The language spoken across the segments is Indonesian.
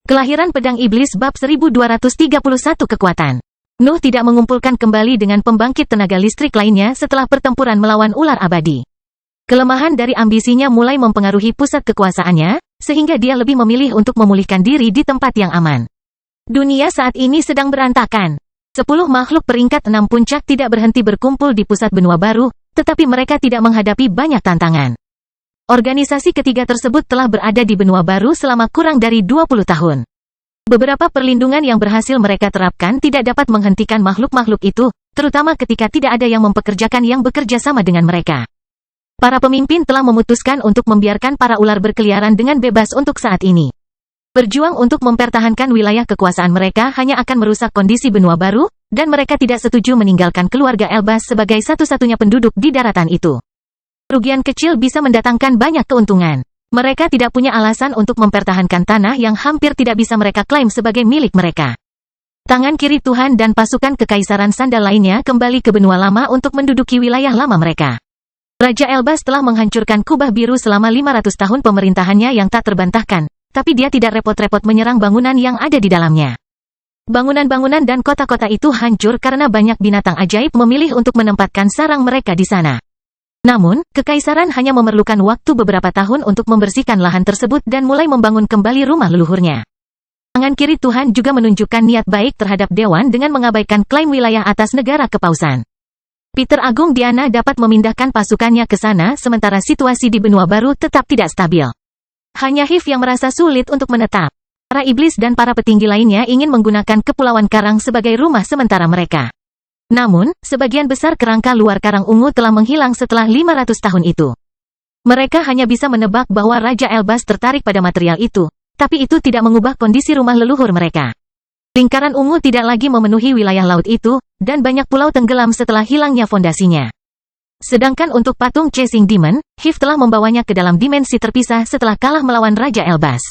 Kelahiran Pedang Iblis bab 1231 kekuatan. Nuh tidak mengumpulkan kembali dengan pembangkit tenaga listrik lainnya setelah pertempuran melawan ular abadi. Kelemahan dari ambisinya mulai mempengaruhi pusat kekuasaannya, sehingga dia lebih memilih untuk memulihkan diri di tempat yang aman. Dunia saat ini sedang berantakan. 10 makhluk peringkat 6 puncak tidak berhenti berkumpul di pusat benua baru, tetapi mereka tidak menghadapi banyak tantangan. Organisasi ketiga tersebut telah berada di benua baru selama kurang dari 20 tahun. Beberapa perlindungan yang berhasil mereka terapkan tidak dapat menghentikan makhluk-makhluk itu, terutama ketika tidak ada yang mempekerjakan yang bekerja sama dengan mereka. Para pemimpin telah memutuskan untuk membiarkan para ular berkeliaran dengan bebas untuk saat ini. Berjuang untuk mempertahankan wilayah kekuasaan mereka hanya akan merusak kondisi benua baru, dan mereka tidak setuju meninggalkan keluarga Elbas sebagai satu-satunya penduduk di daratan itu. Kerugian kecil bisa mendatangkan banyak keuntungan. Mereka tidak punya alasan untuk mempertahankan tanah yang hampir tidak bisa mereka klaim sebagai milik mereka. Tangan kiri Tuhan dan pasukan kekaisaran sandal lainnya kembali ke benua lama untuk menduduki wilayah lama mereka. Raja Elbas telah menghancurkan kubah biru selama 500 tahun pemerintahannya yang tak terbantahkan, tapi dia tidak repot-repot menyerang bangunan yang ada di dalamnya. Bangunan-bangunan dan kota-kota itu hancur karena banyak binatang ajaib memilih untuk menempatkan sarang mereka di sana. Namun, kekaisaran hanya memerlukan waktu beberapa tahun untuk membersihkan lahan tersebut dan mulai membangun kembali rumah leluhurnya. Tangan kiri Tuhan juga menunjukkan niat baik terhadap Dewan dengan mengabaikan klaim wilayah atas negara kepausan. Peter Agung Diana dapat memindahkan pasukannya ke sana sementara situasi di benua baru tetap tidak stabil. Hanya Hiv yang merasa sulit untuk menetap. Para iblis dan para petinggi lainnya ingin menggunakan Kepulauan Karang sebagai rumah sementara mereka. Namun, sebagian besar kerangka luar Karang Ungu telah menghilang setelah 500 tahun itu. Mereka hanya bisa menebak bahwa Raja Elbas tertarik pada material itu, tapi itu tidak mengubah kondisi rumah leluhur mereka. Lingkaran ungu tidak lagi memenuhi wilayah laut itu, dan banyak pulau tenggelam setelah hilangnya fondasinya. Sedangkan untuk patung Chasing Demon, Hiv telah membawanya ke dalam dimensi terpisah setelah kalah melawan Raja Elbas.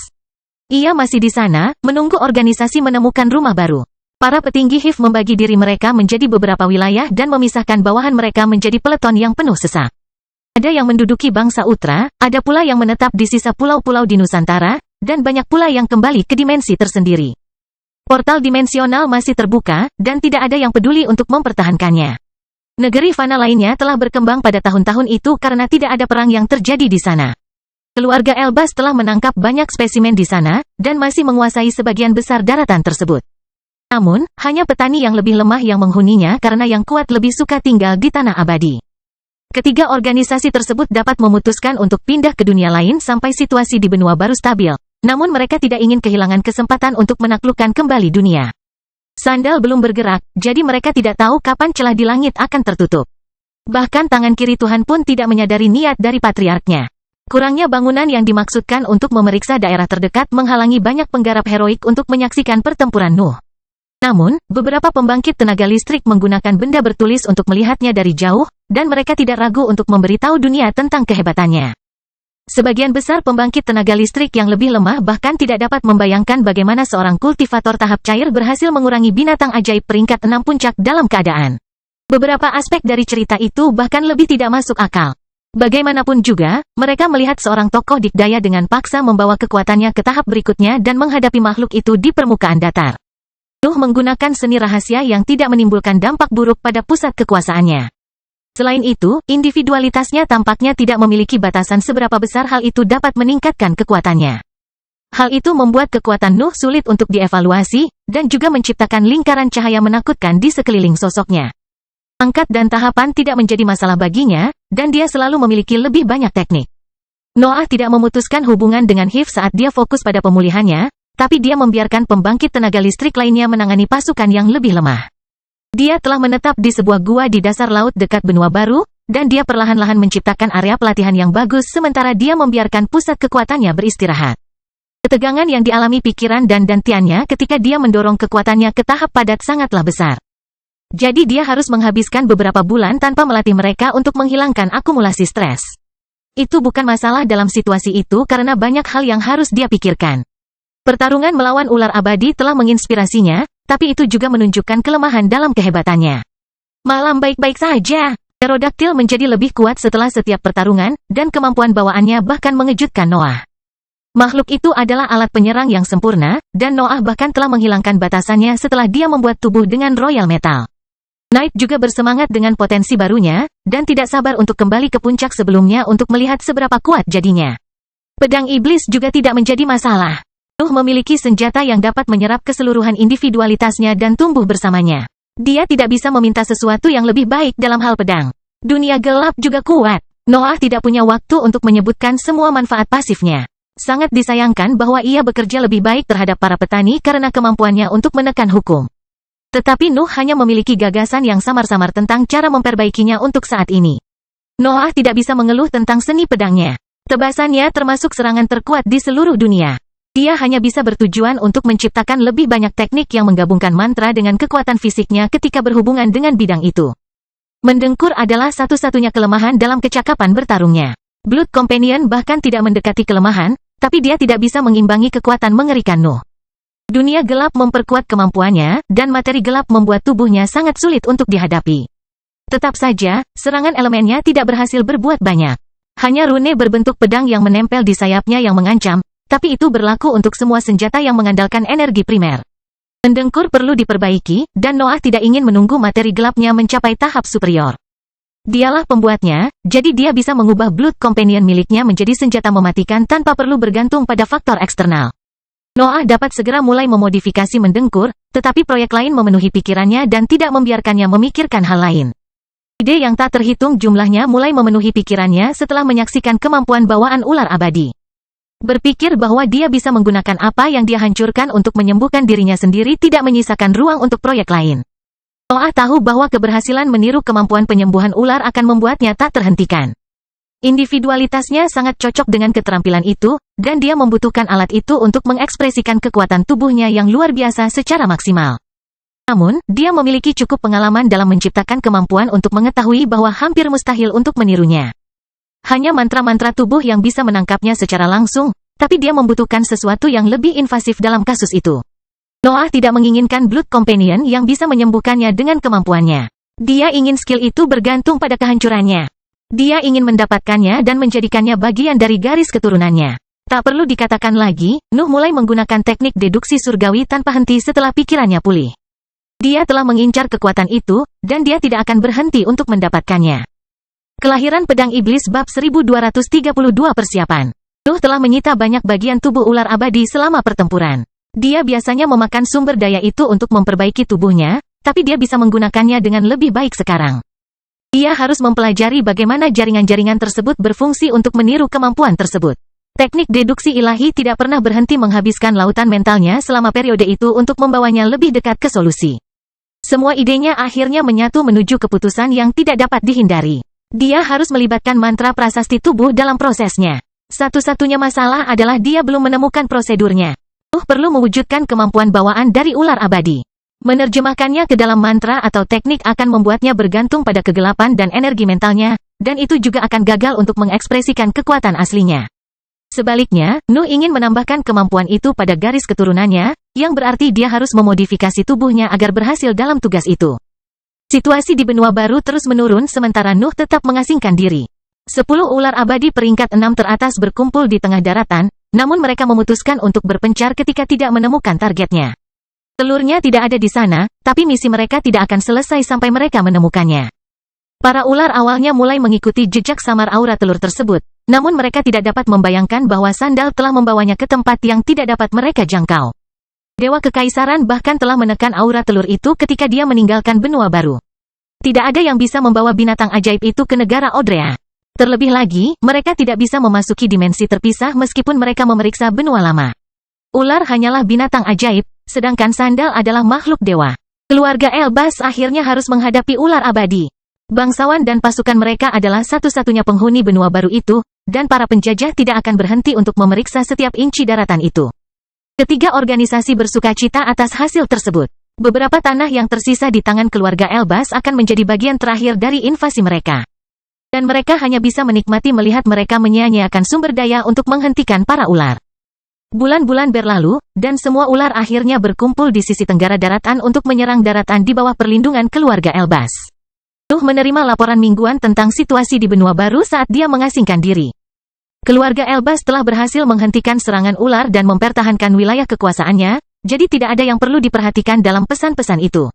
Ia masih di sana, menunggu organisasi menemukan rumah baru. Para petinggi Hiv membagi diri mereka menjadi beberapa wilayah dan memisahkan bawahan mereka menjadi peleton yang penuh sesak. Ada yang menduduki bangsa Utra, ada pula yang menetap di sisa pulau-pulau di Nusantara, dan banyak pula yang kembali ke dimensi tersendiri. Portal dimensional masih terbuka, dan tidak ada yang peduli untuk mempertahankannya. Negeri fana lainnya telah berkembang pada tahun-tahun itu karena tidak ada perang yang terjadi di sana. Keluarga Elbas telah menangkap banyak spesimen di sana, dan masih menguasai sebagian besar daratan tersebut. Namun, hanya petani yang lebih lemah yang menghuninya karena yang kuat lebih suka tinggal di tanah abadi. Ketiga organisasi tersebut dapat memutuskan untuk pindah ke dunia lain sampai situasi di benua baru stabil, namun mereka tidak ingin kehilangan kesempatan untuk menaklukkan kembali dunia. Sandal belum bergerak, jadi mereka tidak tahu kapan celah di langit akan tertutup. Bahkan tangan kiri Tuhan pun tidak menyadari niat dari patriarknya. Kurangnya bangunan yang dimaksudkan untuk memeriksa daerah terdekat menghalangi banyak penggarap heroik untuk menyaksikan pertempuran Nuh. Namun, beberapa pembangkit tenaga listrik menggunakan benda bertulis untuk melihatnya dari jauh, dan mereka tidak ragu untuk memberitahu dunia tentang kehebatannya. Sebagian besar pembangkit tenaga listrik yang lebih lemah bahkan tidak dapat membayangkan bagaimana seorang kultivator tahap cair berhasil mengurangi binatang ajaib peringkat 6 puncak dalam keadaan. Beberapa aspek dari cerita itu bahkan lebih tidak masuk akal. Bagaimanapun juga, mereka melihat seorang tokoh dikdaya dengan paksa membawa kekuatannya ke tahap berikutnya dan menghadapi makhluk itu di permukaan datar. Nuh menggunakan seni rahasia yang tidak menimbulkan dampak buruk pada pusat kekuasaannya. Selain itu, individualitasnya tampaknya tidak memiliki batasan seberapa besar hal itu dapat meningkatkan kekuatannya. Hal itu membuat kekuatan Nuh sulit untuk dievaluasi, dan juga menciptakan lingkaran cahaya menakutkan di sekeliling sosoknya. Pangkat dan tahapan tidak menjadi masalah baginya, dan dia selalu memiliki lebih banyak teknik. Noah tidak memutuskan hubungan dengan Hiv saat dia fokus pada pemulihannya, tapi dia membiarkan pembangkit tenaga listrik lainnya menangani pasukan yang lebih lemah. Dia telah menetap di sebuah gua di dasar laut dekat benua baru, dan dia perlahan-lahan menciptakan area pelatihan yang bagus sementara dia membiarkan pusat kekuatannya beristirahat. Ketegangan yang dialami pikiran dan dantiannya ketika dia mendorong kekuatannya ke tahap padat sangatlah besar. Jadi dia harus menghabiskan beberapa bulan tanpa melatih mereka untuk menghilangkan akumulasi stres. Itu bukan masalah dalam situasi itu karena banyak hal yang harus dia pikirkan. Pertarungan melawan ular abadi telah menginspirasinya, tapi itu juga menunjukkan kelemahan dalam kehebatannya. Malam baik-baik saja. Pterodaktil menjadi lebih kuat setelah setiap pertarungan, dan kemampuan bawaannya bahkan mengejutkan Noah. Makhluk itu adalah alat penyerang yang sempurna, dan Noah bahkan telah menghilangkan batasannya setelah dia membuat tubuh dengan Royal Metal. Knight juga bersemangat dengan potensi barunya, dan tidak sabar untuk kembali ke puncak sebelumnya untuk melihat seberapa kuat jadinya. Pedang Iblis juga tidak menjadi masalah. Nuh memiliki senjata yang dapat menyerap keseluruhan individualitasnya dan tumbuh bersamanya. Dia tidak bisa meminta sesuatu yang lebih baik dalam hal pedang. Dunia gelap juga kuat. Noah tidak punya waktu untuk menyebutkan semua manfaat pasifnya. Sangat disayangkan bahwa ia bekerja lebih baik terhadap para petani karena kemampuannya untuk menekan hukum. Tetapi Nuh hanya memiliki gagasan yang samar-samar tentang cara memperbaikinya untuk saat ini. Noah tidak bisa mengeluh tentang seni pedangnya. Tebasannya termasuk serangan terkuat di seluruh dunia. Dia hanya bisa bertujuan untuk menciptakan lebih banyak teknik yang menggabungkan mantra dengan kekuatan fisiknya ketika berhubungan dengan bidang itu. Mendengkur adalah satu-satunya kelemahan dalam kecakapan bertarungnya. Blood Companion bahkan tidak mendekati kelemahan, tapi dia tidak bisa mengimbangi kekuatan mengerikan Nuh. Dunia gelap memperkuat kemampuannya, dan materi gelap membuat tubuhnya sangat sulit untuk dihadapi. Tetap saja, serangan elemennya tidak berhasil berbuat banyak. Hanya rune berbentuk pedang yang menempel di sayapnya yang mengancam, tapi itu berlaku untuk semua senjata yang mengandalkan energi primer. Mendengkur perlu diperbaiki, dan Noah tidak ingin menunggu materi gelapnya mencapai tahap superior. Dialah pembuatnya, jadi dia bisa mengubah Blood Companion miliknya menjadi senjata mematikan tanpa perlu bergantung pada faktor eksternal. Noah dapat segera mulai memodifikasi mendengkur, tetapi proyek lain memenuhi pikirannya dan tidak membiarkannya memikirkan hal lain. Ide yang tak terhitung jumlahnya mulai memenuhi pikirannya setelah menyaksikan kemampuan bawaan ular abadi. Berpikir bahwa dia bisa menggunakan apa yang dia hancurkan untuk menyembuhkan dirinya sendiri tidak menyisakan ruang untuk proyek lain. Noah tahu bahwa keberhasilan meniru kemampuan penyembuhan ular akan membuatnya tak terhentikan. Individualitasnya sangat cocok dengan keterampilan itu, dan dia membutuhkan alat itu untuk mengekspresikan kekuatan tubuhnya yang luar biasa secara maksimal. Namun, dia memiliki cukup pengalaman dalam menciptakan kemampuan untuk mengetahui bahwa hampir mustahil untuk menirunya. Hanya mantra-mantra tubuh yang bisa menangkapnya secara langsung, tapi dia membutuhkan sesuatu yang lebih invasif dalam kasus itu. Noah tidak menginginkan Blood Companion yang bisa menyembuhkannya dengan kemampuannya. Dia ingin skill itu bergantung pada kehancurannya. Dia ingin mendapatkannya dan menjadikannya bagian dari garis keturunannya. Tak perlu dikatakan lagi, Nuh mulai menggunakan teknik deduksi surgawi tanpa henti setelah pikirannya pulih. Dia telah mengincar kekuatan itu, dan dia tidak akan berhenti untuk mendapatkannya. Kelahiran Pedang Iblis Bab 1232 Persiapan. Nuh telah menyita banyak bagian tubuh ular abadi selama pertempuran. Dia biasanya memakan sumber daya itu untuk memperbaiki tubuhnya, tapi dia bisa menggunakannya dengan lebih baik sekarang. Dia harus mempelajari bagaimana jaringan-jaringan tersebut berfungsi untuk meniru kemampuan tersebut. Teknik deduksi ilahi tidak pernah berhenti menghabiskan lautan mentalnya selama periode itu untuk membawanya lebih dekat ke solusi. Semua idenya akhirnya menyatu menuju keputusan yang tidak dapat dihindari. Dia harus melibatkan mantra prasasti tubuh dalam prosesnya. Satu-satunya masalah adalah dia belum menemukan prosedurnya. Perlu mewujudkan kemampuan bawaan dari ular abadi. Menerjemahkannya ke dalam mantra atau teknik akan membuatnya bergantung pada kegelapan dan energi mentalnya, dan itu juga akan gagal untuk mengekspresikan kekuatan aslinya. Sebaliknya, Nuh ingin menambahkan kemampuan itu pada garis keturunannya, yang berarti dia harus memodifikasi tubuhnya agar berhasil dalam tugas itu. Situasi di benua baru terus menurun sementara Nuh tetap mengasingkan diri. 10 ular abadi peringkat 6 teratas berkumpul di tengah daratan, namun mereka memutuskan untuk berpencar ketika tidak menemukan targetnya. Telurnya tidak ada di sana, tapi misi mereka tidak akan selesai sampai mereka menemukannya. Para ular awalnya mulai mengikuti jejak samar aura telur tersebut, namun mereka tidak dapat membayangkan bahwa sandal telah membawanya ke tempat yang tidak dapat mereka jangkau. Dewa Kekaisaran bahkan telah menekan aura telur itu ketika dia meninggalkan benua baru. Tidak ada yang bisa membawa binatang ajaib itu ke negara Odrea. Terlebih lagi, mereka tidak bisa memasuki dimensi terpisah meskipun mereka memeriksa benua lama. Ular hanyalah binatang ajaib, sedangkan sandal adalah makhluk dewa. Keluarga Elbas akhirnya harus menghadapi ular abadi. Bangsawan dan pasukan mereka adalah satu-satunya penghuni benua baru itu, dan para penjajah tidak akan berhenti untuk memeriksa setiap inci daratan itu. Ketiga organisasi bersukacita atas hasil tersebut. Beberapa tanah yang tersisa di tangan keluarga Elbas akan menjadi bagian terakhir dari invasi mereka. Dan mereka hanya bisa menikmati melihat mereka menyia-nyiakan sumber daya untuk menghentikan para ular. Bulan-bulan berlalu, dan semua ular akhirnya berkumpul di sisi tenggara daratan untuk menyerang daratan di bawah perlindungan keluarga Elbas. Nuh menerima laporan mingguan tentang situasi di benua baru saat dia mengasingkan diri. Keluarga Elbas telah berhasil menghentikan serangan ular dan mempertahankan wilayah kekuasaannya, jadi tidak ada yang perlu diperhatikan dalam pesan-pesan itu.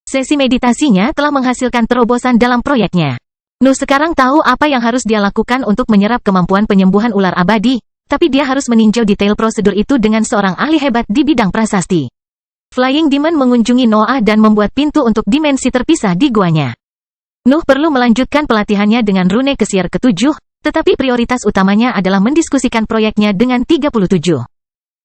Sesi meditasinya telah menghasilkan terobosan dalam proyeknya. Nuh sekarang tahu apa yang harus dia lakukan untuk menyerap kemampuan penyembuhan ular abadi, tapi dia harus meninjau detail prosedur itu dengan seorang ahli hebat di bidang prasasti. Flying Demon mengunjungi Noah dan membuat pintu untuk dimensi terpisah di guanya. Nuh perlu melanjutkan pelatihannya dengan rune Kesier ke-7, tetapi prioritas utamanya adalah mendiskusikan proyeknya dengan 37.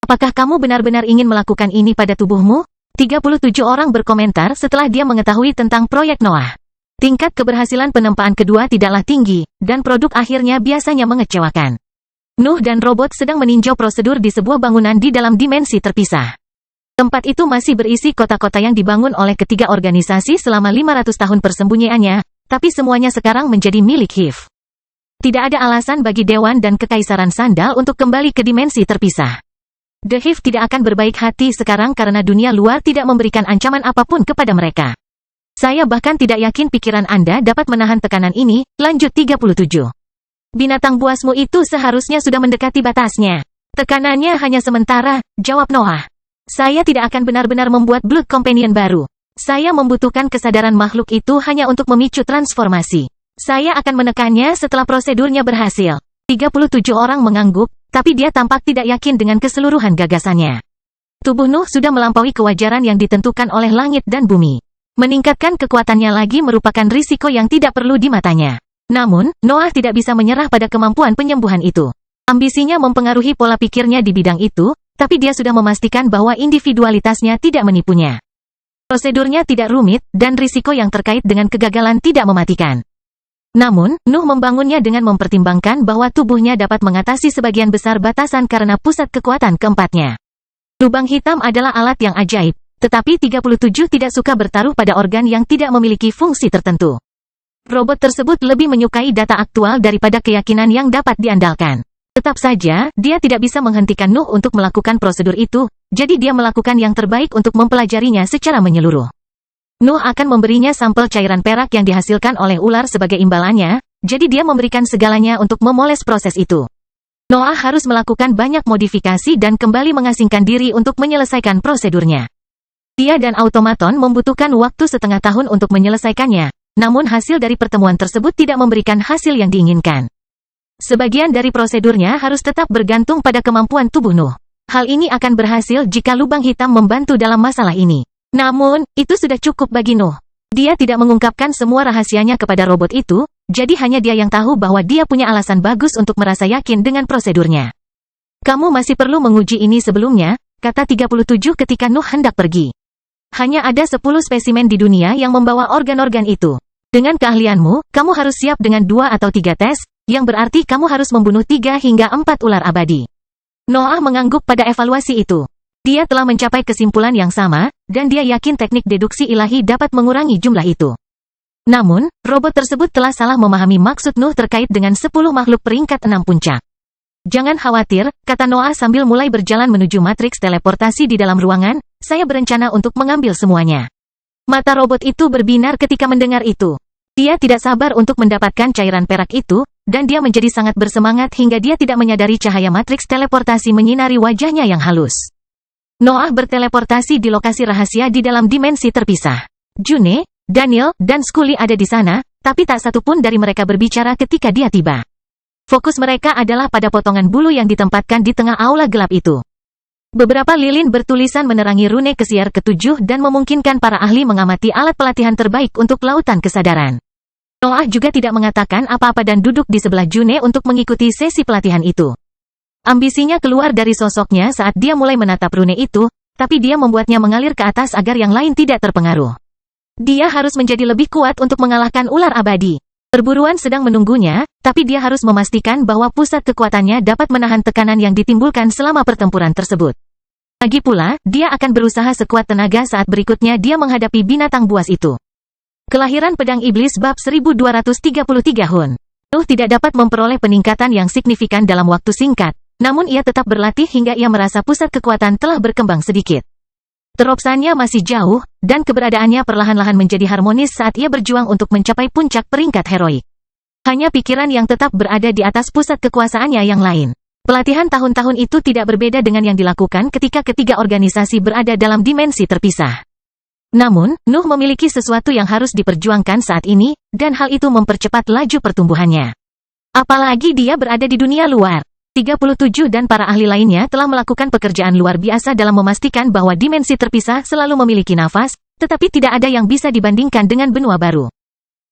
Apakah kamu benar-benar ingin melakukan ini pada tubuhmu? 37 orang berkomentar setelah dia mengetahui tentang proyek Noah. Tingkat keberhasilan penempaan kedua tidaklah tinggi, dan produk akhirnya biasanya mengecewakan. Nuh dan robot sedang meninjau prosedur di sebuah bangunan di dalam dimensi terpisah. Tempat itu masih berisi kota-kota yang dibangun oleh ketiga organisasi selama 500 tahun persembunyiannya, tapi semuanya sekarang menjadi milik Hive. Tidak ada alasan bagi Dewan dan Kekaisaran Sandal untuk kembali ke dimensi terpisah. The Hive tidak akan berbaik hati sekarang karena dunia luar tidak memberikan ancaman apapun kepada mereka. Saya bahkan tidak yakin pikiran Anda dapat menahan tekanan ini, lanjut 37. Binatang buasmu itu seharusnya sudah mendekati batasnya. Tekanannya hanya sementara, jawab Noah. Saya tidak akan benar-benar membuat Blood Companion baru. Saya membutuhkan kesadaran makhluk itu hanya untuk memicu transformasi. Saya akan menekannya setelah prosedurnya berhasil. 37 orang mengangguk, tapi dia tampak tidak yakin dengan keseluruhan gagasannya. Tubuh Nuh sudah melampaui kewajaran yang ditentukan oleh langit dan bumi. Meningkatkan kekuatannya lagi merupakan risiko yang tidak perlu di matanya. Namun, Noah tidak bisa menyerah pada kemampuan penyembuhan itu. Ambisinya mempengaruhi pola pikirnya di bidang itu, tapi dia sudah memastikan bahwa individualitasnya tidak menipunya. Prosedurnya tidak rumit, dan risiko yang terkait dengan kegagalan tidak mematikan. Namun, Nuh membangunnya dengan mempertimbangkan bahwa tubuhnya dapat mengatasi sebagian besar batasan karena pusat kekuatan keempatnya. Lubang hitam adalah alat yang ajaib, tetapi 37 tidak suka bertaruh pada organ yang tidak memiliki fungsi tertentu. Robot tersebut lebih menyukai data aktual daripada keyakinan yang dapat diandalkan. Tetap saja, dia tidak bisa menghentikan Nuh untuk melakukan prosedur itu, jadi dia melakukan yang terbaik untuk mempelajarinya secara menyeluruh. Nuh akan memberinya sampel cairan perak yang dihasilkan oleh ular sebagai imbalannya, jadi dia memberikan segalanya untuk memoles proses itu. Noah harus melakukan banyak modifikasi dan kembali mengasingkan diri untuk menyelesaikan prosedurnya. Dia dan automaton membutuhkan waktu setengah tahun untuk menyelesaikannya, namun hasil dari pertemuan tersebut tidak memberikan hasil yang diinginkan. Sebagian dari prosedurnya harus tetap bergantung pada kemampuan tubuh Nuh. Hal ini akan berhasil jika lubang hitam membantu dalam masalah ini. Namun, itu sudah cukup bagi Nuh. Dia tidak mengungkapkan semua rahasianya kepada robot itu, jadi hanya dia yang tahu bahwa dia punya alasan bagus untuk merasa yakin dengan prosedurnya. Kamu masih perlu menguji ini sebelumnya, kata 37 ketika Nuh hendak pergi. Hanya ada 10 spesimen di dunia yang membawa organ-organ itu. Dengan keahlianmu, kamu harus siap dengan 2 atau 3 tes, yang berarti kamu harus membunuh 3 hingga 4 ular abadi. Noah mengangguk pada evaluasi itu. Dia telah mencapai kesimpulan yang sama, dan dia yakin teknik deduksi ilahi dapat mengurangi jumlah itu. Namun, robot tersebut telah salah memahami maksud Nuh terkait dengan 10 makhluk peringkat 6 puncak. Jangan khawatir, kata Noah sambil mulai berjalan menuju matriks teleportasi di dalam ruangan, saya berencana untuk mengambil semuanya. Mata robot itu berbinar ketika mendengar itu. Dia tidak sabar untuk mendapatkan cairan perak itu, dan dia menjadi sangat bersemangat hingga dia tidak menyadari cahaya matriks teleportasi menyinari wajahnya yang halus. Noah berteleportasi di lokasi rahasia di dalam dimensi terpisah. June, Daniel, dan Scully ada di sana, tapi tak satu pun dari mereka berbicara ketika dia tiba. Fokus mereka adalah pada potongan bulu yang ditempatkan di tengah aula gelap itu. Beberapa lilin bertulisan menerangi rune Kesier ke-7 dan memungkinkan para ahli mengamati alat pelatihan terbaik untuk lautan kesadaran. Noah juga tidak mengatakan apa-apa dan duduk di sebelah June untuk mengikuti sesi pelatihan itu. Ambisinya keluar dari sosoknya saat dia mulai menatap rune itu, tapi dia membuatnya mengalir ke atas agar yang lain tidak terpengaruh. Dia harus menjadi lebih kuat untuk mengalahkan ular abadi. Perburuan sedang menunggunya, tapi dia harus memastikan bahwa pusat kekuatannya dapat menahan tekanan yang ditimbulkan selama pertempuran tersebut. Lagi pula, dia akan berusaha sekuat tenaga saat berikutnya dia menghadapi binatang buas itu. Kelahiran Pedang Iblis bab 1233 Hun. Nuh tidak dapat memperoleh peningkatan yang signifikan dalam waktu singkat. Namun ia tetap berlatih hingga ia merasa pusat kekuatan telah berkembang sedikit. Teropsannya masih jauh, dan keberadaannya perlahan-lahan menjadi harmonis saat ia berjuang untuk mencapai puncak peringkat heroik. Hanya pikiran yang tetap berada di atas pusat kekuasaannya yang lain. Pelatihan tahun-tahun itu tidak berbeda dengan yang dilakukan ketika ketiga organisasi berada dalam dimensi terpisah. Namun, Nuh memiliki sesuatu yang harus diperjuangkan saat ini, dan hal itu mempercepat laju pertumbuhannya. Apalagi dia berada di dunia luar. 37 dan para ahli lainnya telah melakukan pekerjaan luar biasa dalam memastikan bahwa dimensi terpisah selalu memiliki nafas, tetapi tidak ada yang bisa dibandingkan dengan benua baru.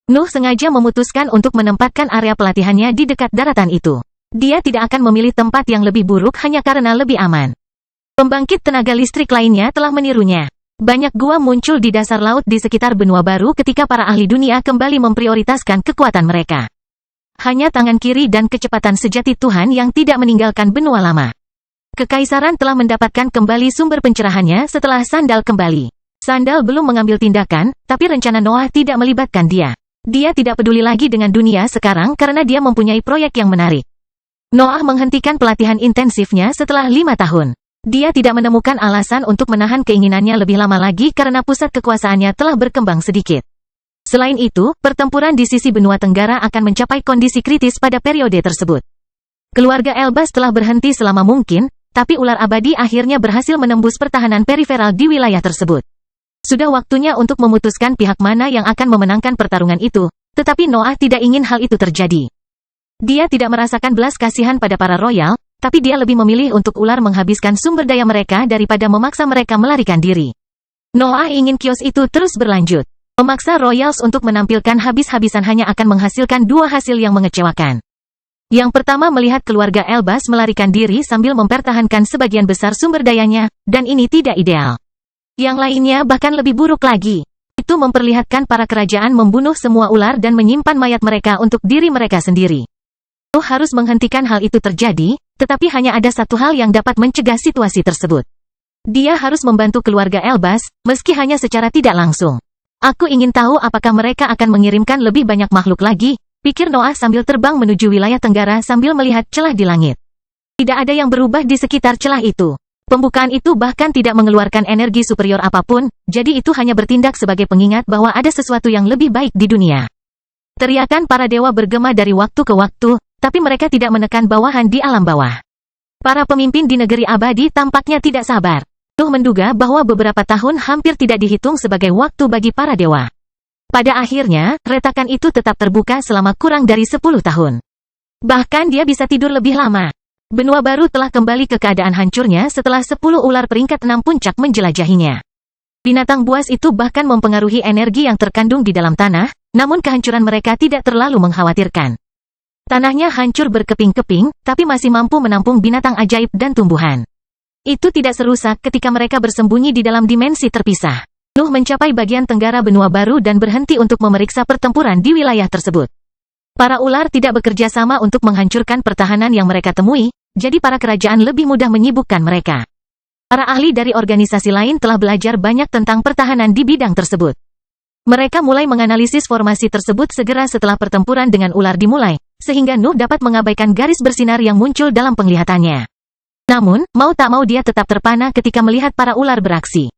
Nuh sengaja memutuskan untuk menempatkan area pelatihannya di dekat daratan itu. Dia tidak akan memilih tempat yang lebih buruk hanya karena lebih aman. Pembangkit tenaga listrik lainnya telah menirunya. Banyak gua muncul di dasar laut di sekitar benua baru ketika para ahli dunia kembali memprioritaskan kekuatan mereka. Hanya tangan kiri dan kecepatan sejati Tuhan yang tidak meninggalkan benua lama. Kekaisaran telah mendapatkan kembali sumber pencerahannya setelah Sandal kembali. Sandal belum mengambil tindakan, tapi rencana Noah tidak melibatkan dia. Dia tidak peduli lagi dengan dunia sekarang karena dia mempunyai proyek yang menarik. Noah menghentikan pelatihan intensifnya setelah 5 tahun. Dia tidak menemukan alasan untuk menahan keinginannya lebih lama lagi karena pusat kekuasaannya telah berkembang sedikit. Selain itu, pertempuran di sisi benua tenggara akan mencapai kondisi kritis pada periode tersebut. Keluarga Elbas telah berhenti selama mungkin, tapi ular abadi akhirnya berhasil menembus pertahanan periferal di wilayah tersebut. Sudah waktunya untuk memutuskan pihak mana yang akan memenangkan pertarungan itu, tetapi Noah tidak ingin hal itu terjadi. Dia tidak merasakan belas kasihan pada para royal, tapi dia lebih memilih untuk ular menghabiskan sumber daya mereka daripada memaksa mereka melarikan diri. Noah ingin kios itu terus berlanjut. Memaksa royals untuk menampilkan habis-habisan hanya akan menghasilkan dua hasil yang mengecewakan. Yang pertama melihat keluarga Elbas melarikan diri sambil mempertahankan sebagian besar sumber dayanya, dan ini tidak ideal. Yang lainnya bahkan lebih buruk lagi. Itu memperlihatkan para kerajaan membunuh semua ular dan menyimpan mayat mereka untuk diri mereka sendiri. Nuh harus menghentikan hal itu terjadi, tetapi hanya ada satu hal yang dapat mencegah situasi tersebut. Dia harus membantu keluarga Elbas, meski hanya secara tidak langsung. Aku ingin tahu apakah mereka akan mengirimkan lebih banyak makhluk lagi, pikir Noah sambil terbang menuju wilayah tenggara sambil melihat celah di langit. Tidak ada yang berubah di sekitar celah itu. Pembukaan itu bahkan tidak mengeluarkan energi superior apapun, jadi itu hanya bertindak sebagai pengingat bahwa ada sesuatu yang lebih baik di dunia. Teriakan para dewa bergema dari waktu ke waktu, tapi mereka tidak menekan bawahan di alam bawah. Para pemimpin di negeri abadi tampaknya tidak sabar. Nuh menduga bahwa beberapa tahun hampir tidak dihitung sebagai waktu bagi para dewa. Pada akhirnya, retakan itu tetap terbuka selama kurang dari 10 tahun. Bahkan dia bisa tidur lebih lama. Benua baru telah kembali ke keadaan hancurnya setelah 10 ular peringkat 6 puncak menjelajahinya. Binatang buas itu bahkan mempengaruhi energi yang terkandung di dalam tanah, namun kehancuran mereka tidak terlalu mengkhawatirkan. Tanahnya hancur berkeping-keping, tapi masih mampu menampung binatang ajaib dan tumbuhan. Itu tidak serusak ketika mereka bersembunyi di dalam dimensi terpisah. Nuh mencapai bagian tenggara benua baru dan berhenti untuk memeriksa pertempuran di wilayah tersebut. Para ular tidak bekerja sama untuk menghancurkan pertahanan yang mereka temui, jadi para kerajaan lebih mudah menyibukkan mereka. Para ahli dari organisasi lain telah belajar banyak tentang pertahanan di bidang tersebut. Mereka mulai menganalisis formasi tersebut segera setelah pertempuran dengan ular dimulai, sehingga Nuh dapat mengabaikan garis bersinar yang muncul dalam penglihatannya. Namun, mau tak mau dia tetap terpana ketika melihat para ular beraksi.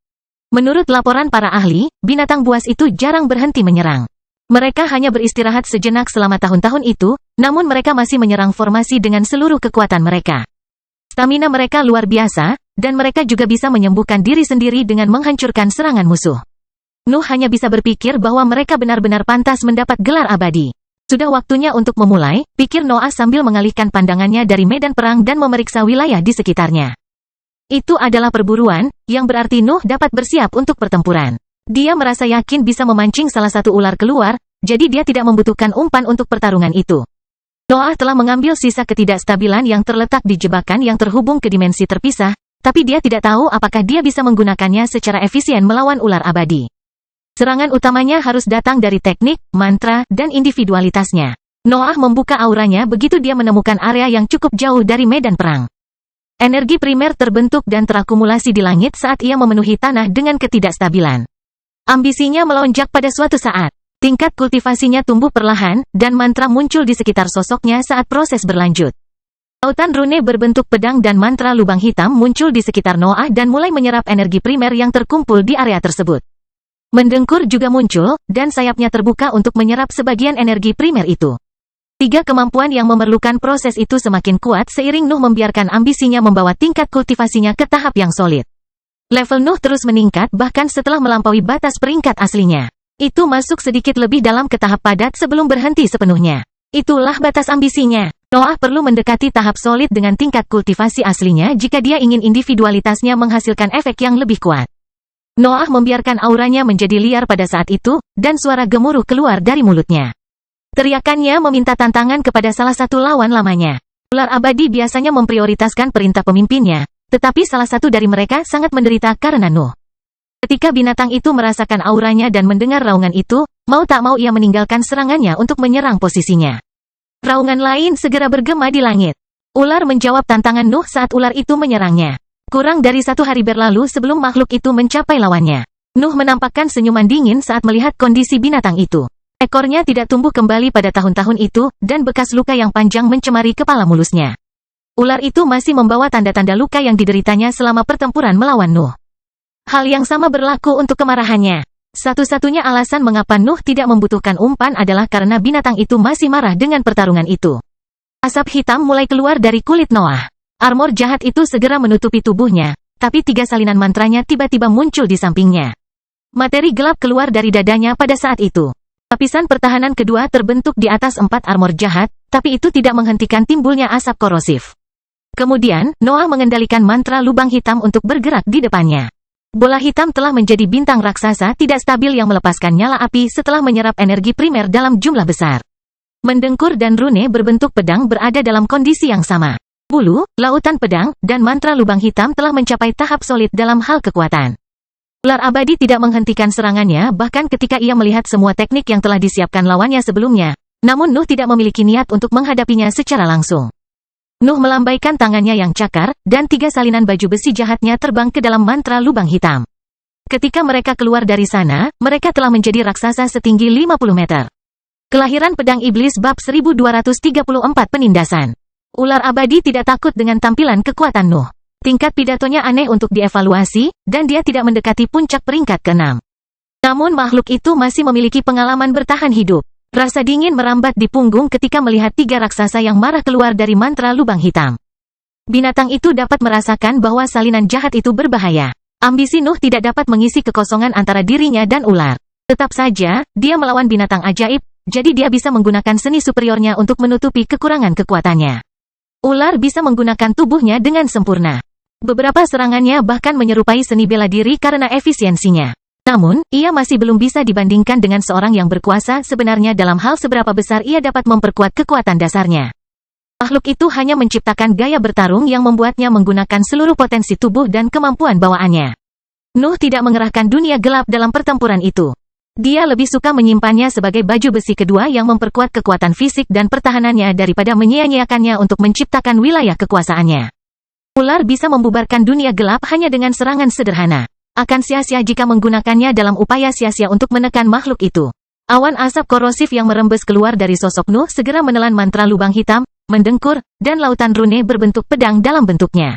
Menurut laporan para ahli, binatang buas itu jarang berhenti menyerang. Mereka hanya beristirahat sejenak selama tahun-tahun itu, namun mereka masih menyerang formasi dengan seluruh kekuatan mereka. Stamina mereka luar biasa, dan mereka juga bisa menyembuhkan diri sendiri dengan menghancurkan serangan musuh. Nuh hanya bisa berpikir bahwa mereka benar-benar pantas mendapat gelar abadi. Sudah waktunya untuk memulai, pikir Noah sambil mengalihkan pandangannya dari medan perang dan memeriksa wilayah di sekitarnya. Itu adalah perburuan, yang berarti Nuh dapat bersiap untuk pertempuran. Dia merasa yakin bisa memancing salah satu ular keluar, jadi dia tidak membutuhkan umpan untuk pertarungan itu. Noah telah mengambil sisa ketidakstabilan yang terletak di jebakan yang terhubung ke dimensi terpisah, tapi dia tidak tahu apakah dia bisa menggunakannya secara efisien melawan ular abadi. Serangan utamanya harus datang dari teknik, mantra, dan individualitasnya. Noah membuka auranya begitu dia menemukan area yang cukup jauh dari medan perang. Energi primer terbentuk dan terakumulasi di langit saat ia memenuhi tanah dengan ketidakstabilan. Ambisinya melonjak pada suatu saat. Tingkat kultivasinya tumbuh perlahan, dan mantra muncul di sekitar sosoknya saat proses berlanjut. Lautan rune berbentuk pedang dan mantra lubang hitam muncul di sekitar Noah dan mulai menyerap energi primer yang terkumpul di area tersebut. Mendengkur juga muncul, dan sayapnya terbuka untuk menyerap sebagian energi primer itu. Tiga kemampuan yang memerlukan proses itu semakin kuat seiring Nuh membiarkan ambisinya membawa tingkat kultivasinya ke tahap yang solid. Level Nuh terus meningkat bahkan setelah melampaui batas peringkat aslinya. Itu masuk sedikit lebih dalam ke tahap padat sebelum berhenti sepenuhnya. Itulah batas ambisinya. Noah perlu mendekati tahap solid dengan tingkat kultivasi aslinya jika dia ingin individualitasnya menghasilkan efek yang lebih kuat. Noah membiarkan auranya menjadi liar pada saat itu, dan suara gemuruh keluar dari mulutnya. Teriakannya meminta tantangan kepada salah satu lawan lamanya. Ular abadi biasanya memprioritaskan perintah pemimpinnya, tetapi salah satu dari mereka sangat menderita karena Nuh. Ketika binatang itu merasakan auranya dan mendengar raungan itu, mau tak mau ia meninggalkan serangannya untuk menyerang posisinya. Raungan lain segera bergema di langit. Ular menjawab tantangan Nuh saat ular itu menyerangnya. Kurang dari 1 hari berlalu sebelum makhluk itu mencapai lawannya. Nuh menampakkan senyuman dingin saat melihat kondisi binatang itu. Ekornya tidak tumbuh kembali pada tahun-tahun itu, dan bekas luka yang panjang mencemari kepala mulusnya. Ular itu masih membawa tanda-tanda luka yang dideritanya selama pertempuran melawan Nuh. Hal yang sama berlaku untuk kemarahannya. Satu-satunya alasan mengapa Nuh tidak membutuhkan umpan adalah karena binatang itu masih marah dengan pertarungan itu. Asap hitam mulai keluar dari kulit Noah. Armor jahat itu segera menutupi tubuhnya, tapi 3 salinan mantranya tiba-tiba muncul di sampingnya. Materi gelap keluar dari dadanya pada saat itu. Lapisan pertahanan kedua terbentuk di atas 4 armor jahat, tapi itu tidak menghentikan timbulnya asap korosif. Kemudian, Noah mengendalikan mantra lubang hitam untuk bergerak di depannya. Bola hitam telah menjadi bintang raksasa tidak stabil yang melepaskan nyala api setelah menyerap energi primer dalam jumlah besar. Mendengkur dan rune berbentuk pedang berada dalam kondisi yang sama. Bulu, lautan pedang, dan mantra lubang hitam telah mencapai tahap solid dalam hal kekuatan. Ular abadi tidak menghentikan serangannya bahkan ketika ia melihat semua teknik yang telah disiapkan lawannya sebelumnya. Namun Nuh tidak memiliki niat untuk menghadapinya secara langsung. Nuh melambaikan tangannya yang cakar, dan 3 salinan baju besi jahatnya terbang ke dalam mantra lubang hitam. Ketika mereka keluar dari sana, mereka telah menjadi raksasa setinggi 50 meter. Kelahiran pedang iblis bab 1234 penindasan. Ular abadi tidak takut dengan tampilan kekuatan Nuh. Tingkat pidatonya aneh untuk dievaluasi, dan dia tidak mendekati puncak peringkat ke-6. Namun makhluk itu masih memiliki pengalaman bertahan hidup. Rasa dingin merambat di punggung ketika melihat 3 raksasa yang marah keluar dari mantra lubang hitam. Binatang itu dapat merasakan bahwa salinan jahat itu berbahaya. Ambisi Nuh tidak dapat mengisi kekosongan antara dirinya dan ular. Tetap saja, dia melawan binatang ajaib, jadi dia bisa menggunakan seni superiornya untuk menutupi kekurangan kekuatannya. Ular bisa menggunakan tubuhnya dengan sempurna. Beberapa serangannya bahkan menyerupai seni bela diri karena efisiensinya. Namun, ia masih belum bisa dibandingkan dengan seorang yang berkuasa sebenarnya dalam hal seberapa besar ia dapat memperkuat kekuatan dasarnya. Makhluk itu hanya menciptakan gaya bertarung yang membuatnya menggunakan seluruh potensi tubuh dan kemampuan bawaannya. Nuh tidak mengerahkan dunia gelap dalam pertempuran itu. Dia lebih suka menyimpannya sebagai baju besi kedua yang memperkuat kekuatan fisik dan pertahanannya daripada menyia-nyiakannya untuk menciptakan wilayah kekuasaannya. Ular bisa membubarkan dunia gelap hanya dengan serangan sederhana. Akan sia-sia jika menggunakannya dalam upaya sia-sia untuk menekan makhluk itu. Awan asap korosif yang merembes keluar dari sosok Nuh segera menelan mantra lubang hitam, mendengkur, dan lautan rune berbentuk pedang dalam bentuknya.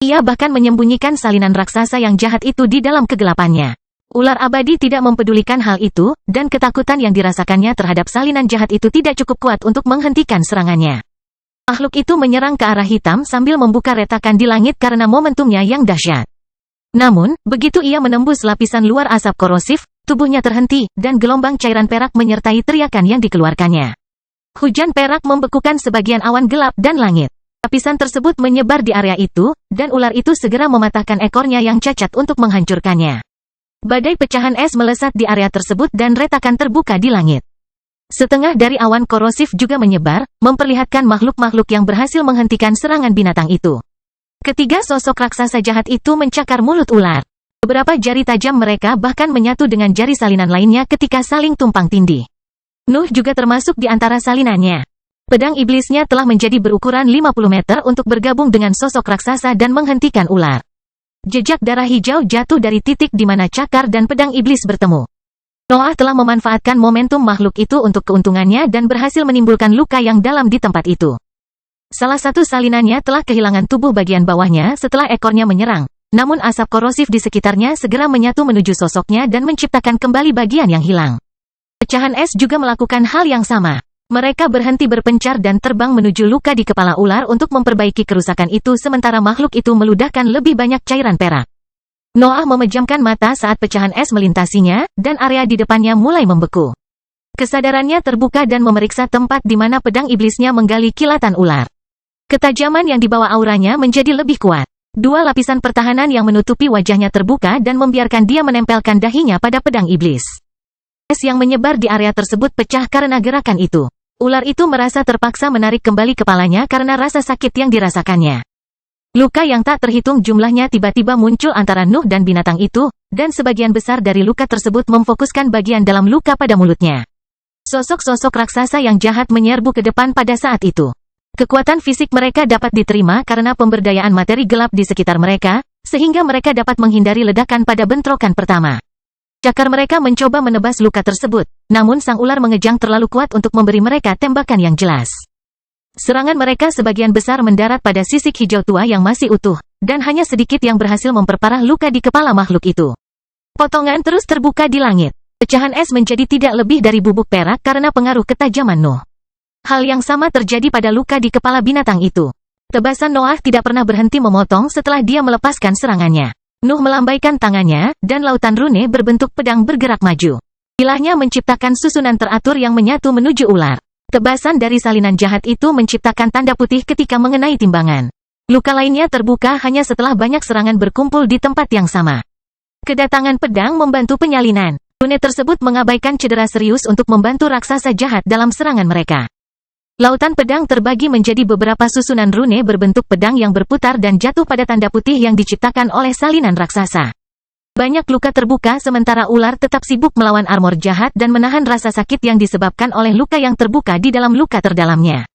Ia bahkan menyembunyikan salinan raksasa yang jahat itu di dalam kegelapannya. Ular abadi tidak mempedulikan hal itu, dan ketakutan yang dirasakannya terhadap salinan jahat itu tidak cukup kuat untuk menghentikan serangannya. Makhluk itu menyerang ke arah hitam sambil membuka retakan di langit karena momentumnya yang dahsyat. Namun, begitu ia menembus lapisan luar asap korosif, tubuhnya terhenti, dan gelombang cairan perak menyertai teriakan yang dikeluarkannya. Hujan perak membekukan sebagian awan gelap dan langit. Lapisan tersebut menyebar di area itu, dan ular itu segera mematahkan ekornya yang cacat untuk menghancurkannya. Badai pecahan es melesat di area tersebut dan retakan terbuka di langit. Setengah dari awan korosif juga menyebar, memperlihatkan makhluk-makhluk yang berhasil menghentikan serangan binatang itu. Ketiga sosok raksasa jahat itu mencakar mulut ular. Beberapa jari tajam mereka bahkan menyatu dengan jari salinan lainnya ketika saling tumpang tindih. Nuh juga termasuk di antara salinannya. Pedang iblisnya telah menjadi berukuran 50 meter untuk bergabung dengan sosok raksasa dan menghentikan ular. Jejak darah hijau jatuh dari titik di mana cakar dan pedang iblis bertemu. Noah telah memanfaatkan momentum makhluk itu untuk keuntungannya dan berhasil menimbulkan luka yang dalam di tempat itu. Salah satu salinannya telah kehilangan tubuh bagian bawahnya setelah ekornya menyerang, namun asap korosif di sekitarnya segera menyatu menuju sosoknya dan menciptakan kembali bagian yang hilang. Pecahan es juga melakukan hal yang sama. Mereka berhenti berpencar dan terbang menuju luka di kepala ular untuk memperbaiki kerusakan itu sementara makhluk itu meludahkan lebih banyak cairan perak. Noah memejamkan mata saat pecahan es melintasinya, dan area di depannya mulai membeku. Kesadarannya terbuka dan memeriksa tempat di mana pedang iblisnya menggali kilatan ular. Ketajaman yang dibawa auranya menjadi lebih kuat. Dua lapisan pertahanan yang menutupi wajahnya terbuka dan membiarkan dia menempelkan dahinya pada pedang iblis. Es yang menyebar di area tersebut pecah karena gerakan itu. Ular itu merasa terpaksa menarik kembali kepalanya karena rasa sakit yang dirasakannya. Luka yang tak terhitung jumlahnya tiba-tiba muncul antara Nuh dan binatang itu, dan sebagian besar dari luka tersebut memfokuskan bagian dalam luka pada mulutnya. Sosok-sosok raksasa yang jahat menyerbu ke depan pada saat itu. Kekuatan fisik mereka dapat diterima karena pemberdayaan materi gelap di sekitar mereka, sehingga mereka dapat menghindari ledakan pada bentrokan pertama. Cakar mereka mencoba menebas luka tersebut, namun sang ular mengejang terlalu kuat untuk memberi mereka tembakan yang jelas. Serangan mereka sebagian besar mendarat pada sisik hijau tua yang masih utuh, dan hanya sedikit yang berhasil memperparah luka di kepala makhluk itu. Potongan terus terbuka di langit. Pecahan es menjadi tidak lebih dari bubuk perak karena pengaruh ketajaman Nuh. Hal yang sama terjadi pada luka di kepala binatang itu. Tebasan Noah tidak pernah berhenti memotong setelah dia melepaskan serangannya. Nuh melambaikan tangannya, dan lautan rune berbentuk pedang bergerak maju. Ilahnya menciptakan susunan teratur yang menyatu menuju ular. Tebasan dari salinan jahat itu menciptakan tanda putih ketika mengenai timbangan. Luka lainnya terbuka hanya setelah banyak serangan berkumpul di tempat yang sama. Kedatangan pedang membantu penyalinan. Rune tersebut mengabaikan cedera serius untuk membantu raksasa jahat dalam serangan mereka. Lautan pedang terbagi menjadi beberapa susunan rune berbentuk pedang yang berputar dan jatuh pada tanda putih yang diciptakan oleh salinan raksasa. Banyak luka terbuka sementara ular tetap sibuk melawan armor jahat dan menahan rasa sakit yang disebabkan oleh luka yang terbuka di dalam luka terdalamnya.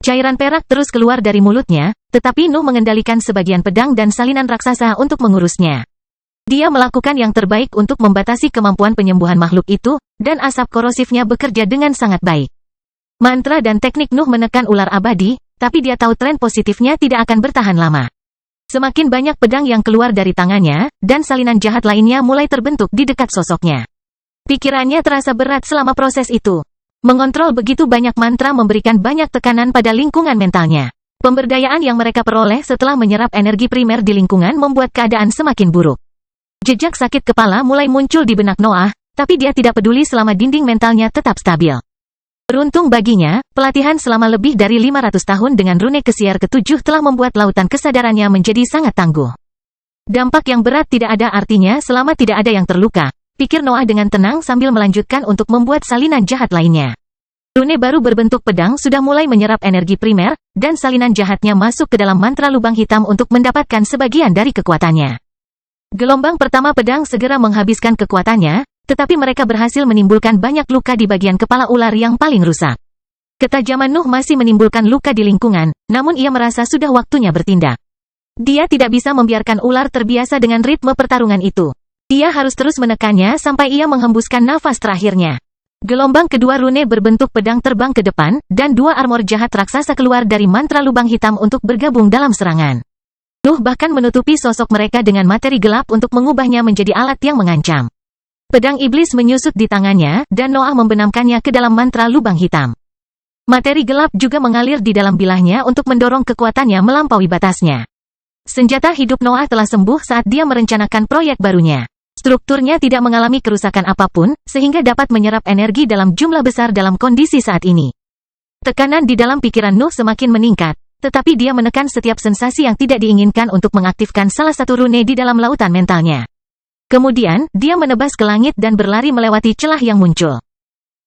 Cairan perak terus keluar dari mulutnya, tetapi Nuh mengendalikan sebagian pedang dan salinan raksasa untuk mengurusnya. Dia melakukan yang terbaik untuk membatasi kemampuan penyembuhan makhluk itu, dan asap korosifnya bekerja dengan sangat baik. Mantra dan teknik Nuh menekan ular abadi, tapi dia tahu tren positifnya tidak akan bertahan lama. Semakin banyak pedang yang keluar dari tangannya, dan salinan jahat lainnya mulai terbentuk di dekat sosoknya. Pikirannya terasa berat selama proses itu. Mengontrol begitu banyak mantra memberikan banyak tekanan pada lingkungan mentalnya. Pemberdayaan yang mereka peroleh setelah menyerap energi primer di lingkungan membuat keadaan semakin buruk. Jejak sakit kepala mulai muncul di benak Noah, tapi dia tidak peduli selama dinding mentalnya tetap stabil. Beruntung baginya, pelatihan selama lebih dari 500 tahun dengan rune kesiar ke-7 telah membuat lautan kesadarannya menjadi sangat tangguh. Dampak yang berat tidak ada artinya selama tidak ada yang terluka, pikir Noah dengan tenang sambil melanjutkan untuk membuat salinan jahat lainnya. Rune baru berbentuk pedang sudah mulai menyerap energi primer, dan salinan jahatnya masuk ke dalam mantra lubang hitam untuk mendapatkan sebagian dari kekuatannya. Gelombang pertama pedang segera menghabiskan kekuatannya, tetapi mereka berhasil menimbulkan banyak luka di bagian kepala ular yang paling rusak. Ketajaman Nuh masih menimbulkan luka di lingkungan, namun ia merasa sudah waktunya bertindak. Dia tidak bisa membiarkan ular terbiasa dengan ritme pertarungan itu. Dia harus terus menekannya sampai ia menghembuskan nafas terakhirnya. Gelombang kedua rune berbentuk pedang terbang ke depan, dan dua armor jahat raksasa keluar dari mantra lubang hitam untuk bergabung dalam serangan. Nuh bahkan menutupi sosok mereka dengan materi gelap untuk mengubahnya menjadi alat yang mengancam. Pedang iblis menyusut di tangannya, dan Noah membenamkannya ke dalam mantra lubang hitam. Materi gelap juga mengalir di dalam bilahnya untuk mendorong kekuatannya melampaui batasnya. Senjata hidup Noah telah sembuh saat dia merencanakan proyek barunya. Strukturnya tidak mengalami kerusakan apapun, sehingga dapat menyerap energi dalam jumlah besar dalam kondisi saat ini. Tekanan di dalam pikiran Nuh semakin meningkat, tetapi dia menekan setiap sensasi yang tidak diinginkan untuk mengaktifkan salah satu rune di dalam lautan mentalnya. Kemudian, dia menebas ke langit dan berlari melewati celah yang muncul.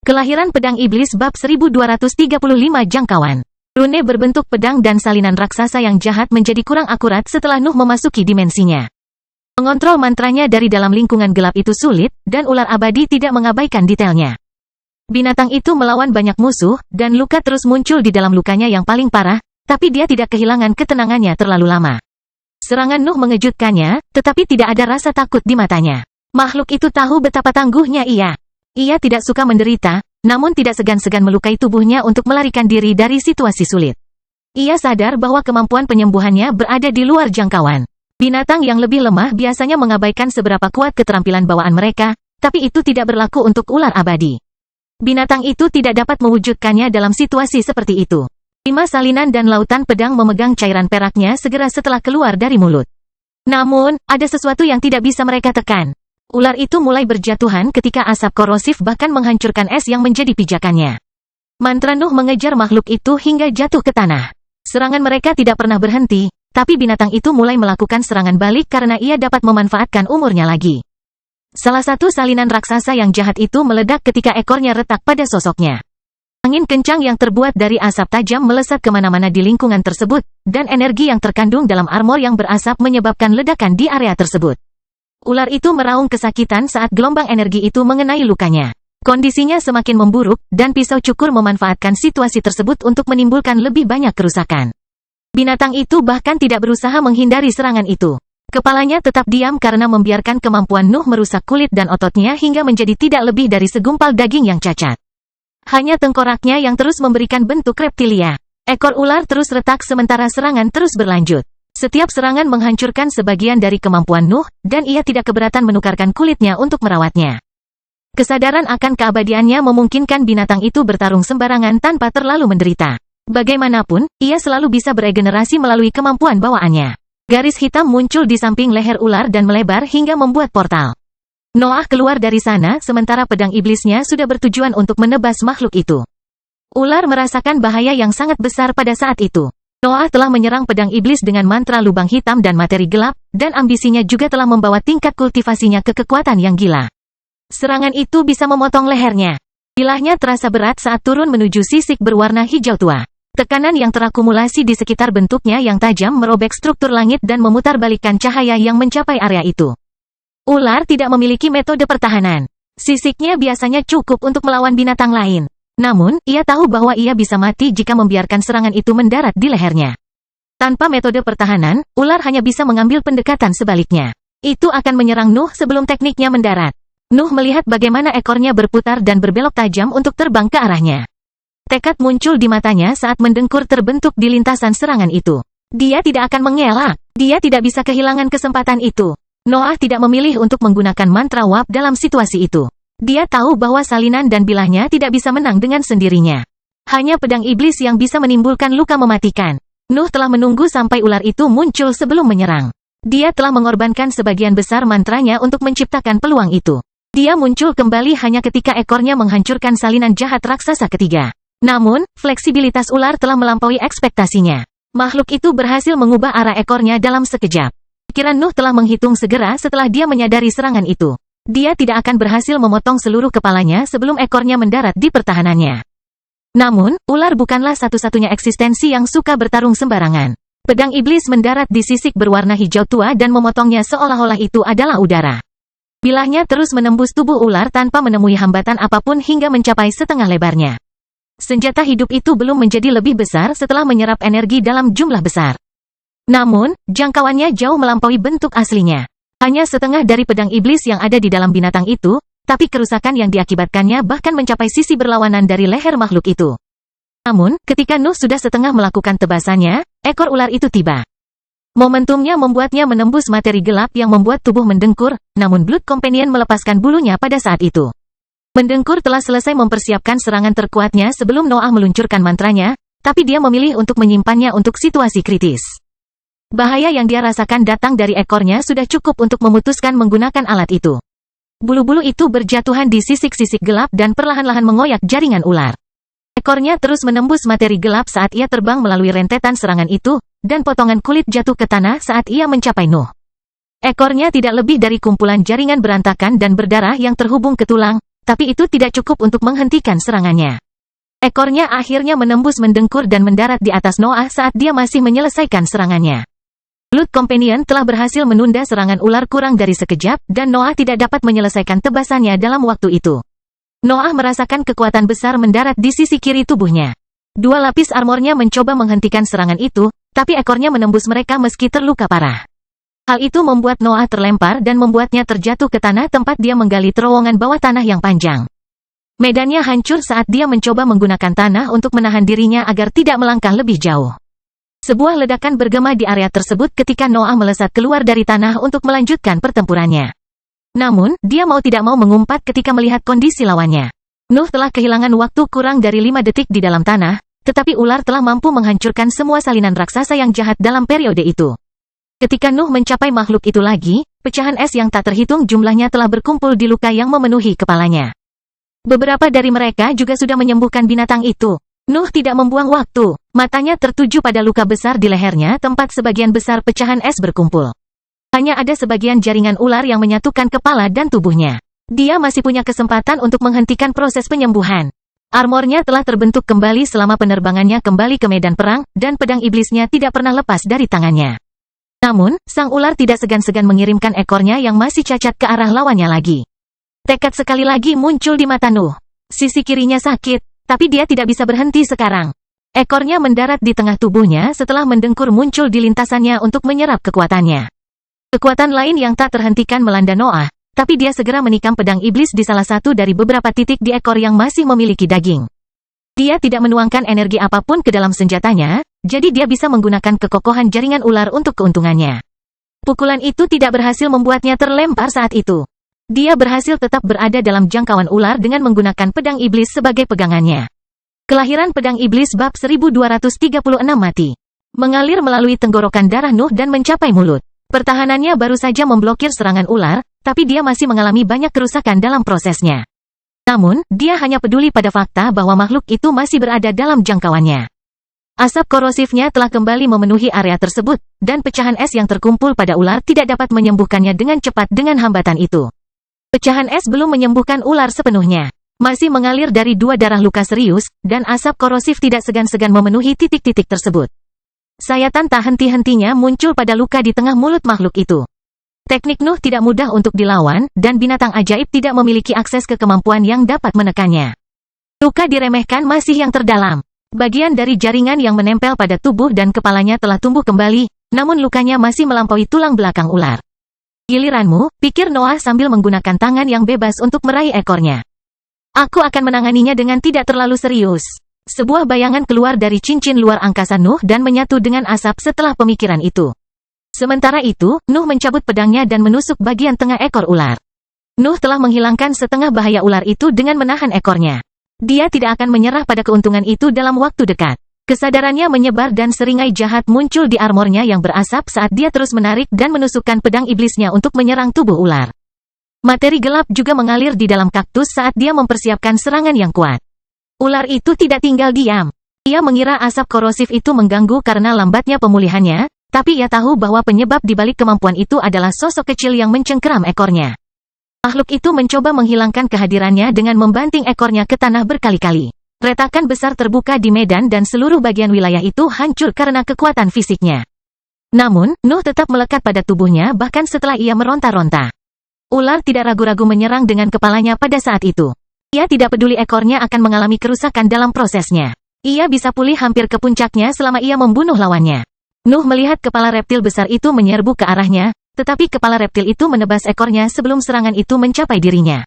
Kelahiran pedang iblis bab 1235 jangkauan. Rune berbentuk pedang dan salinan raksasa yang jahat menjadi kurang akurat setelah Nuh memasuki dimensinya. Mengontrol mantranya dari dalam lingkungan gelap itu sulit, dan ular abadi tidak mengabaikan detailnya. Binatang itu melawan banyak musuh, dan luka terus muncul di dalam lukanya yang paling parah, tapi dia tidak kehilangan ketenangannya terlalu lama. Serangan Nuh mengejutkannya, tetapi tidak ada rasa takut di matanya. Makhluk itu tahu betapa tangguhnya ia. Ia tidak suka menderita, namun tidak segan-segan melukai tubuhnya untuk melarikan diri dari situasi sulit. Ia sadar bahwa kemampuan penyembuhannya berada di luar jangkauan. Binatang yang lebih lemah biasanya mengabaikan seberapa kuat keterampilan bawaan mereka, tapi itu tidak berlaku untuk ular abadi. Binatang itu tidak dapat mewujudkannya dalam situasi seperti itu. 5 salinan dan lautan pedang memegang cairan peraknya segera setelah keluar dari mulut. Namun, ada sesuatu yang tidak bisa mereka tekan. Ular itu mulai berjatuhan ketika asap korosif bahkan menghancurkan es yang menjadi pijakannya. Mantra Nuh mengejar makhluk itu hingga jatuh ke tanah. Serangan mereka tidak pernah berhenti, tapi binatang itu mulai melakukan serangan balik karena ia dapat memanfaatkan umurnya lagi. Salah satu salinan raksasa yang jahat itu meledak ketika ekornya retak pada sosoknya. Angin kencang yang terbuat dari asap tajam melesat kemana-mana di lingkungan tersebut, dan energi yang terkandung dalam armor yang berasap menyebabkan ledakan di area tersebut. Ular itu meraung kesakitan saat gelombang energi itu mengenai lukanya. Kondisinya semakin memburuk, dan pisau cukur memanfaatkan situasi tersebut untuk menimbulkan lebih banyak kerusakan. Binatang itu bahkan tidak berusaha menghindari serangan itu. Kepalanya tetap diam karena membiarkan kemampuan Nuh merusak kulit dan ototnya hingga menjadi tidak lebih dari segumpal daging yang cacat. Hanya tengkoraknya yang terus memberikan bentuk reptilia. Ekor ular terus retak sementara serangan terus berlanjut. Setiap serangan menghancurkan sebagian dari kemampuan Nuh, dan ia tidak keberatan menukarkan kulitnya untuk merawatnya. Kesadaran akan keabadiannya memungkinkan binatang itu bertarung sembarangan tanpa terlalu menderita. Bagaimanapun, ia selalu bisa beregenerasi melalui kemampuan bawaannya. Garis hitam muncul di samping leher ular dan melebar hingga membuat portal. Noah keluar dari sana sementara pedang iblisnya sudah bertujuan untuk menebas makhluk itu. Ular merasakan bahaya yang sangat besar pada saat itu. Noah telah menyerang pedang iblis dengan mantra lubang hitam dan materi gelap, dan ambisinya juga telah membawa tingkat kultivasinya ke kekuatan yang gila. Serangan itu bisa memotong lehernya. Bilahnya terasa berat saat turun menuju sisik berwarna hijau tua. Tekanan yang terakumulasi di sekitar bentuknya yang tajam merobek struktur langit dan memutarbalikkan cahaya yang mencapai area itu. Ular tidak memiliki metode pertahanan. Sisiknya biasanya cukup untuk melawan binatang lain. Namun, ia tahu bahwa ia bisa mati jika membiarkan serangan itu mendarat di lehernya. Tanpa metode pertahanan, ular hanya bisa mengambil pendekatan sebaliknya. Itu akan menyerang Nuh sebelum tekniknya mendarat. Nuh melihat bagaimana ekornya berputar dan berbelok tajam untuk terbang ke arahnya. Tekad muncul di matanya saat mendengkur terbentuk di lintasan serangan itu. Dia tidak akan mengelak. Dia tidak bisa kehilangan kesempatan itu. Noah tidak memilih untuk menggunakan mantra wab dalam situasi itu. Dia tahu bahwa salinan dan bilahnya tidak bisa menang dengan sendirinya. Hanya pedang iblis yang bisa menimbulkan luka mematikan. Nuh telah menunggu sampai ular itu muncul sebelum menyerang. Dia telah mengorbankan sebagian besar mantranya untuk menciptakan peluang itu. Dia muncul kembali hanya ketika ekornya menghancurkan salinan jahat raksasa ketiga. Namun, fleksibilitas ular telah melampaui ekspektasinya. Makhluk itu berhasil mengubah arah ekornya dalam sekejap. Pikiran Nuh telah menghitung segera setelah dia menyadari serangan itu. Dia tidak akan berhasil memotong seluruh kepalanya sebelum ekornya mendarat di pertahanannya. Namun, ular bukanlah satu-satunya eksistensi yang suka bertarung sembarangan. Pedang iblis mendarat di sisik berwarna hijau tua dan memotongnya seolah-olah itu adalah udara. Bilahnya terus menembus tubuh ular tanpa menemui hambatan apapun hingga mencapai setengah lebarnya. Senjata hidup itu belum menjadi lebih besar setelah menyerap energi dalam jumlah besar. Namun, jangkauannya jauh melampaui bentuk aslinya. Hanya setengah dari pedang iblis yang ada di dalam binatang itu, tapi kerusakan yang diakibatkannya bahkan mencapai sisi berlawanan dari leher makhluk itu. Namun, ketika Nuh sudah setengah melakukan tebasannya, ekor ular itu tiba. Momentumnya membuatnya menembus materi gelap yang membuat tubuh mendengkur, namun Blood Companion melepaskan bulunya pada saat itu. Mendengkur telah selesai mempersiapkan serangan terkuatnya sebelum Noah meluncurkan mantranya, tapi dia memilih untuk menyimpannya untuk situasi kritis. Bahaya yang dia rasakan datang dari ekornya sudah cukup untuk memutuskan menggunakan alat itu. Bulu-bulu itu berjatuhan di sisik-sisik gelap dan perlahan-lahan mengoyak jaringan ular. Ekornya terus menembus materi gelap saat ia terbang melalui rentetan serangan itu, dan potongan kulit jatuh ke tanah saat ia mencapai Nuh. Ekornya tidak lebih dari kumpulan jaringan berantakan dan berdarah yang terhubung ke tulang, tapi itu tidak cukup untuk menghentikan serangannya. Ekornya akhirnya menembus mendengkur dan mendarat di atas Noah saat dia masih menyelesaikan serangannya. Blood Companion telah berhasil menunda serangan ular kurang dari sekejap, dan Noah tidak dapat menyelesaikan tebasannya dalam waktu itu. Noah merasakan kekuatan besar mendarat di sisi kiri tubuhnya. 2 lapis armornya mencoba menghentikan serangan itu, tapi ekornya menembus mereka meski terluka parah. Hal itu membuat Noah terlempar dan membuatnya terjatuh ke tanah tempat dia menggali terowongan bawah tanah yang panjang. Medannya hancur saat dia mencoba menggunakan tanah untuk menahan dirinya agar tidak melangkah lebih jauh. Sebuah ledakan bergema di area tersebut ketika Noah melesat keluar dari tanah untuk melanjutkan pertempurannya. Namun, dia mau tidak mau mengumpat ketika melihat kondisi lawannya. Nuh telah kehilangan waktu kurang dari 5 detik di dalam tanah, tetapi ular telah mampu menghancurkan semua salinan raksasa yang jahat dalam periode itu. Ketika Nuh mencapai makhluk itu lagi, pecahan es yang tak terhitung jumlahnya telah berkumpul di luka yang memenuhi kepalanya. Beberapa dari mereka juga sudah menyembuhkan binatang itu. Nuh tidak membuang waktu, matanya tertuju pada luka besar di lehernya tempat sebagian besar pecahan es berkumpul. Hanya ada sebagian jaringan ular yang menyatukan kepala dan tubuhnya. Dia masih punya kesempatan untuk menghentikan proses penyembuhan. Armornya telah terbentuk kembali selama penerbangannya kembali ke medan perang, dan pedang iblisnya tidak pernah lepas dari tangannya. Namun, sang ular tidak segan-segan mengirimkan ekornya yang masih cacat ke arah lawannya lagi. Tekad sekali lagi muncul di mata Nuh. Sisi kirinya sakit, tapi dia tidak bisa berhenti sekarang. Ekornya mendarat di tengah tubuhnya setelah mendengkur muncul di lintasannya untuk menyerap kekuatannya. Kekuatan lain yang tak terhentikan melanda Noah, tapi dia segera menikam pedang iblis di salah satu dari beberapa titik di ekor yang masih memiliki daging. Dia tidak menuangkan energi apapun ke dalam senjatanya, jadi dia bisa menggunakan kekokohan jaringan ular untuk keuntungannya. Pukulan itu tidak berhasil membuatnya terlempar saat itu. Dia berhasil tetap berada dalam jangkauan ular dengan menggunakan pedang iblis sebagai pegangannya. Kelahiran pedang iblis bab 1236 mati. Mengalir melalui tenggorokan darah Nuh dan mencapai mulut. Pertahanannya baru saja memblokir serangan ular, tapi dia masih mengalami banyak kerusakan dalam prosesnya. Namun, dia hanya peduli pada fakta bahwa makhluk itu masih berada dalam jangkauannya. Asap korosifnya telah kembali memenuhi area tersebut, dan pecahan es yang terkumpul pada ular tidak dapat menyembuhkannya dengan cepat dengan hambatan itu. Pecahan es belum menyembuhkan ular sepenuhnya. Masih mengalir dari 2 darah luka serius, dan asap korosif tidak segan-segan memenuhi titik-titik tersebut. Sayatan tak henti-hentinya muncul pada luka di tengah mulut makhluk itu. Teknik Nuh tidak mudah untuk dilawan, dan binatang ajaib tidak memiliki akses ke kemampuan yang dapat menekannya. Luka diremehkan masih yang terdalam. Bagian dari jaringan yang menempel pada tubuh dan kepalanya telah tumbuh kembali, namun lukanya masih melampaui tulang belakang ular. Giliranmu, pikir Noah sambil menggunakan tangan yang bebas untuk meraih ekornya. Aku akan menanganinya dengan tidak terlalu serius. Sebuah bayangan keluar dari cincin luar angkasa Nuh dan menyatu dengan asap setelah pemikiran itu. Sementara itu, Nuh mencabut pedangnya dan menusuk bagian tengah ekor ular. Nuh telah menghilangkan setengah bahaya ular itu dengan menahan ekornya. Dia tidak akan menyerah pada keuntungan itu dalam waktu dekat. Kesadarannya menyebar dan seringai jahat muncul di armornya yang berasap saat dia terus menarik dan menusukkan pedang iblisnya untuk menyerang tubuh ular. Materi gelap juga mengalir di dalam kaktus saat dia mempersiapkan serangan yang kuat. Ular itu tidak tinggal diam. Ia mengira asap korosif itu mengganggu karena lambatnya pemulihannya, tapi ia tahu bahwa penyebab di balik kemampuan itu adalah sosok kecil yang mencengkeram ekornya. Makhluk itu mencoba menghilangkan kehadirannya dengan membanting ekornya ke tanah berkali-kali. Retakan besar terbuka di medan dan seluruh bagian wilayah itu hancur karena kekuatan fisiknya. Namun, Nuh tetap melekat pada tubuhnya bahkan setelah ia meronta-ronta. Ular tidak ragu-ragu menyerang dengan kepalanya pada saat itu. Ia tidak peduli ekornya akan mengalami kerusakan dalam prosesnya. Ia bisa pulih hampir ke puncaknya selama ia membunuh lawannya. Nuh melihat kepala reptil besar itu menyerbu ke arahnya, tetapi kepala reptil itu menebas ekornya sebelum serangan itu mencapai dirinya.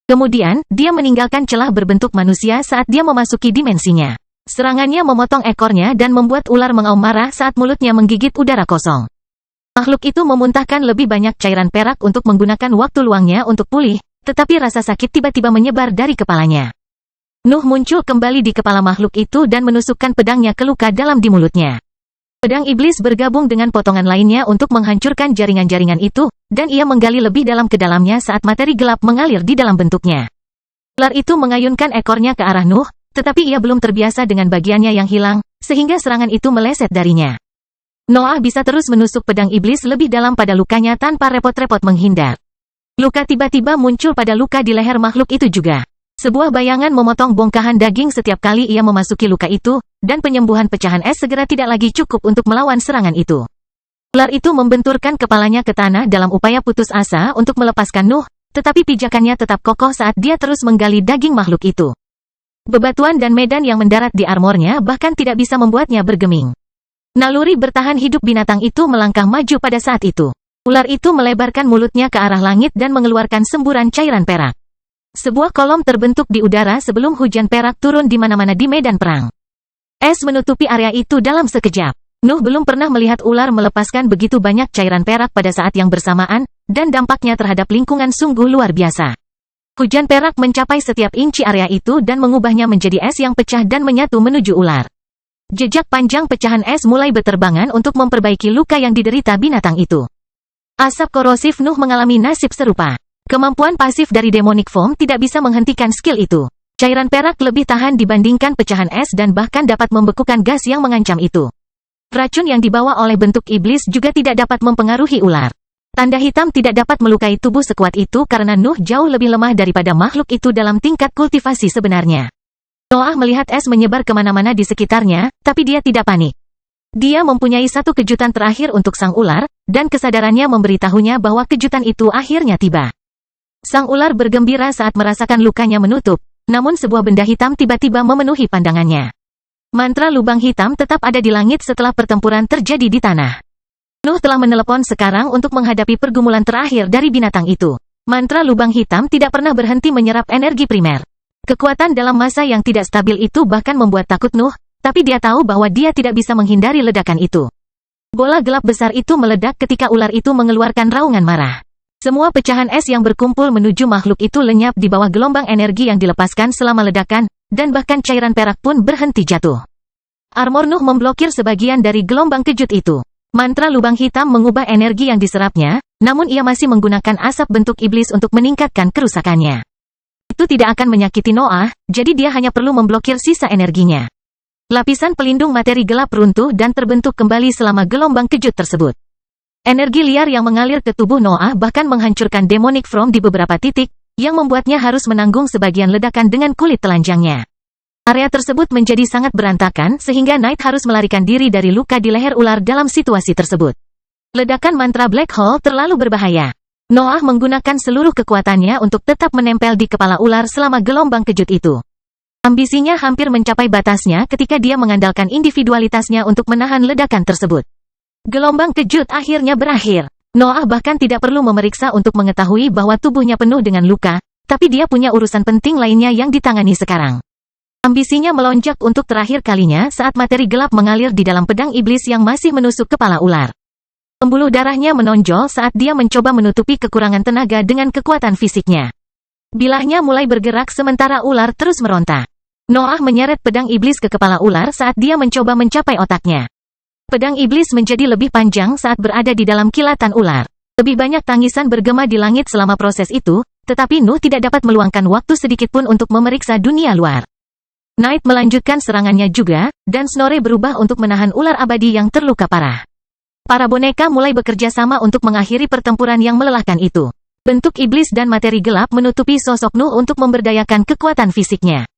Kemudian, dia meninggalkan celah berbentuk manusia saat dia memasuki dimensinya. Serangannya memotong ekornya dan membuat ular mengaum marah saat mulutnya menggigit udara kosong. Makhluk itu memuntahkan lebih banyak cairan perak untuk menggunakan waktu luangnya untuk pulih, tetapi rasa sakit tiba-tiba menyebar dari kepalanya. Nuh muncul kembali di kepala makhluk itu dan menusukkan pedangnya ke luka dalam di mulutnya. Pedang iblis bergabung dengan potongan lainnya untuk menghancurkan jaringan-jaringan itu, dan ia menggali lebih dalam ke dalamnya saat materi gelap mengalir di dalam bentuknya. Ular itu mengayunkan ekornya ke arah Nuh, tetapi ia belum terbiasa dengan bagiannya yang hilang, sehingga serangan itu meleset darinya. Noah bisa terus menusuk pedang iblis lebih dalam pada lukanya tanpa repot-repot menghindar. Luka tiba-tiba muncul pada luka di leher makhluk itu juga. Sebuah bayangan memotong bongkahan daging setiap kali ia memasuki luka itu, dan penyembuhan pecahan es segera tidak lagi cukup untuk melawan serangan itu. Ular itu membenturkan kepalanya ke tanah dalam upaya putus asa untuk melepaskan Nuh, tetapi pijakannya tetap kokoh saat dia terus menggali daging makhluk itu. Bebatuan dan medan yang mendarat di armornya bahkan tidak bisa membuatnya bergeming. Naluri bertahan hidup binatang itu melangkah maju pada saat itu. Ular itu melebarkan mulutnya ke arah langit dan mengeluarkan semburan cairan perak. Sebuah kolom terbentuk di udara sebelum hujan perak turun di mana-mana di medan perang. Es menutupi area itu dalam sekejap. Nuh belum pernah melihat ular melepaskan begitu banyak cairan perak pada saat yang bersamaan, dan dampaknya terhadap lingkungan sungguh luar biasa. Hujan perak mencapai setiap inci area itu dan mengubahnya menjadi es yang pecah dan menyatu menuju ular. Jejak panjang pecahan es mulai berterbangan untuk memperbaiki luka yang diderita binatang itu. Asap korosif Nuh mengalami nasib serupa. Kemampuan pasif dari demonic foam tidak bisa menghentikan skill itu. Cairan perak lebih tahan dibandingkan pecahan es dan bahkan dapat membekukan gas yang mengancam itu. Racun yang dibawa oleh bentuk iblis juga tidak dapat mempengaruhi ular. Tanda hitam tidak dapat melukai tubuh sekuat itu karena Nuh jauh lebih lemah daripada makhluk itu dalam tingkat kultivasi sebenarnya. Noah melihat es menyebar kemana-mana di sekitarnya, tapi dia tidak panik. Dia mempunyai satu kejutan terakhir untuk sang ular, dan kesadarannya memberitahunya bahwa kejutan itu akhirnya tiba. Sang ular bergembira saat merasakan lukanya menutup, namun sebuah benda hitam tiba-tiba memenuhi pandangannya. Mantra lubang hitam tetap ada di langit setelah pertempuran terjadi di tanah. Nuh telah menelepon sekarang untuk menghadapi pergumulan terakhir dari binatang itu. Mantra lubang hitam tidak pernah berhenti menyerap energi primer. Kekuatan dalam masa yang tidak stabil itu bahkan membuat takut Nuh, tapi dia tahu bahwa dia tidak bisa menghindari ledakan itu. Bola gelap besar itu meledak ketika ular itu mengeluarkan raungan marah. Semua pecahan es yang berkumpul menuju makhluk itu lenyap di bawah gelombang energi yang dilepaskan selama ledakan, dan bahkan cairan perak pun berhenti jatuh. Armor Nuh memblokir sebagian dari gelombang kejut itu. Mantra lubang hitam mengubah energi yang diserapnya, namun ia masih menggunakan asap bentuk iblis untuk meningkatkan kerusakannya. Itu tidak akan menyakiti Noah, jadi dia hanya perlu memblokir sisa energinya. Lapisan pelindung materi gelap runtuh dan terbentuk kembali selama gelombang kejut tersebut. Energi liar yang mengalir ke tubuh Noah bahkan menghancurkan demonic foam di beberapa titik, yang membuatnya harus menanggung sebagian ledakan dengan kulit telanjangnya. Area tersebut menjadi sangat berantakan sehingga Knight harus melarikan diri dari luka di leher ular dalam situasi tersebut. Ledakan mantra Black Hole terlalu berbahaya. Noah menggunakan seluruh kekuatannya untuk tetap menempel di kepala ular selama gelombang kejut itu. Ambisinya hampir mencapai batasnya ketika dia mengandalkan individualitasnya untuk menahan ledakan tersebut. Gelombang kejut akhirnya berakhir. Noah bahkan tidak perlu memeriksa untuk mengetahui bahwa tubuhnya penuh dengan luka, tapi dia punya urusan penting lainnya yang ditangani sekarang. Ambisinya melonjak untuk terakhir kalinya saat materi gelap mengalir di dalam pedang iblis yang masih menusuk kepala ular. Pembuluh darahnya menonjol saat dia mencoba menutupi kekurangan tenaga dengan kekuatan fisiknya. Bilahnya mulai bergerak sementara ular terus meronta. Noah menyeret pedang iblis ke kepala ular saat dia mencoba mencapai otaknya. Pedang iblis menjadi lebih panjang saat berada di dalam kilatan ular. Lebih banyak tangisan bergema di langit selama proses itu, tetapi Nuh tidak dapat meluangkan waktu sedikitpun untuk memeriksa dunia luar. Knight melanjutkan serangannya juga, dan Snorre berubah untuk menahan ular abadi yang terluka parah. Para boneka mulai bekerja sama untuk mengakhiri pertempuran yang melelahkan itu. Bentuk iblis dan materi gelap menutupi sosok Nuh untuk memberdayakan kekuatan fisiknya.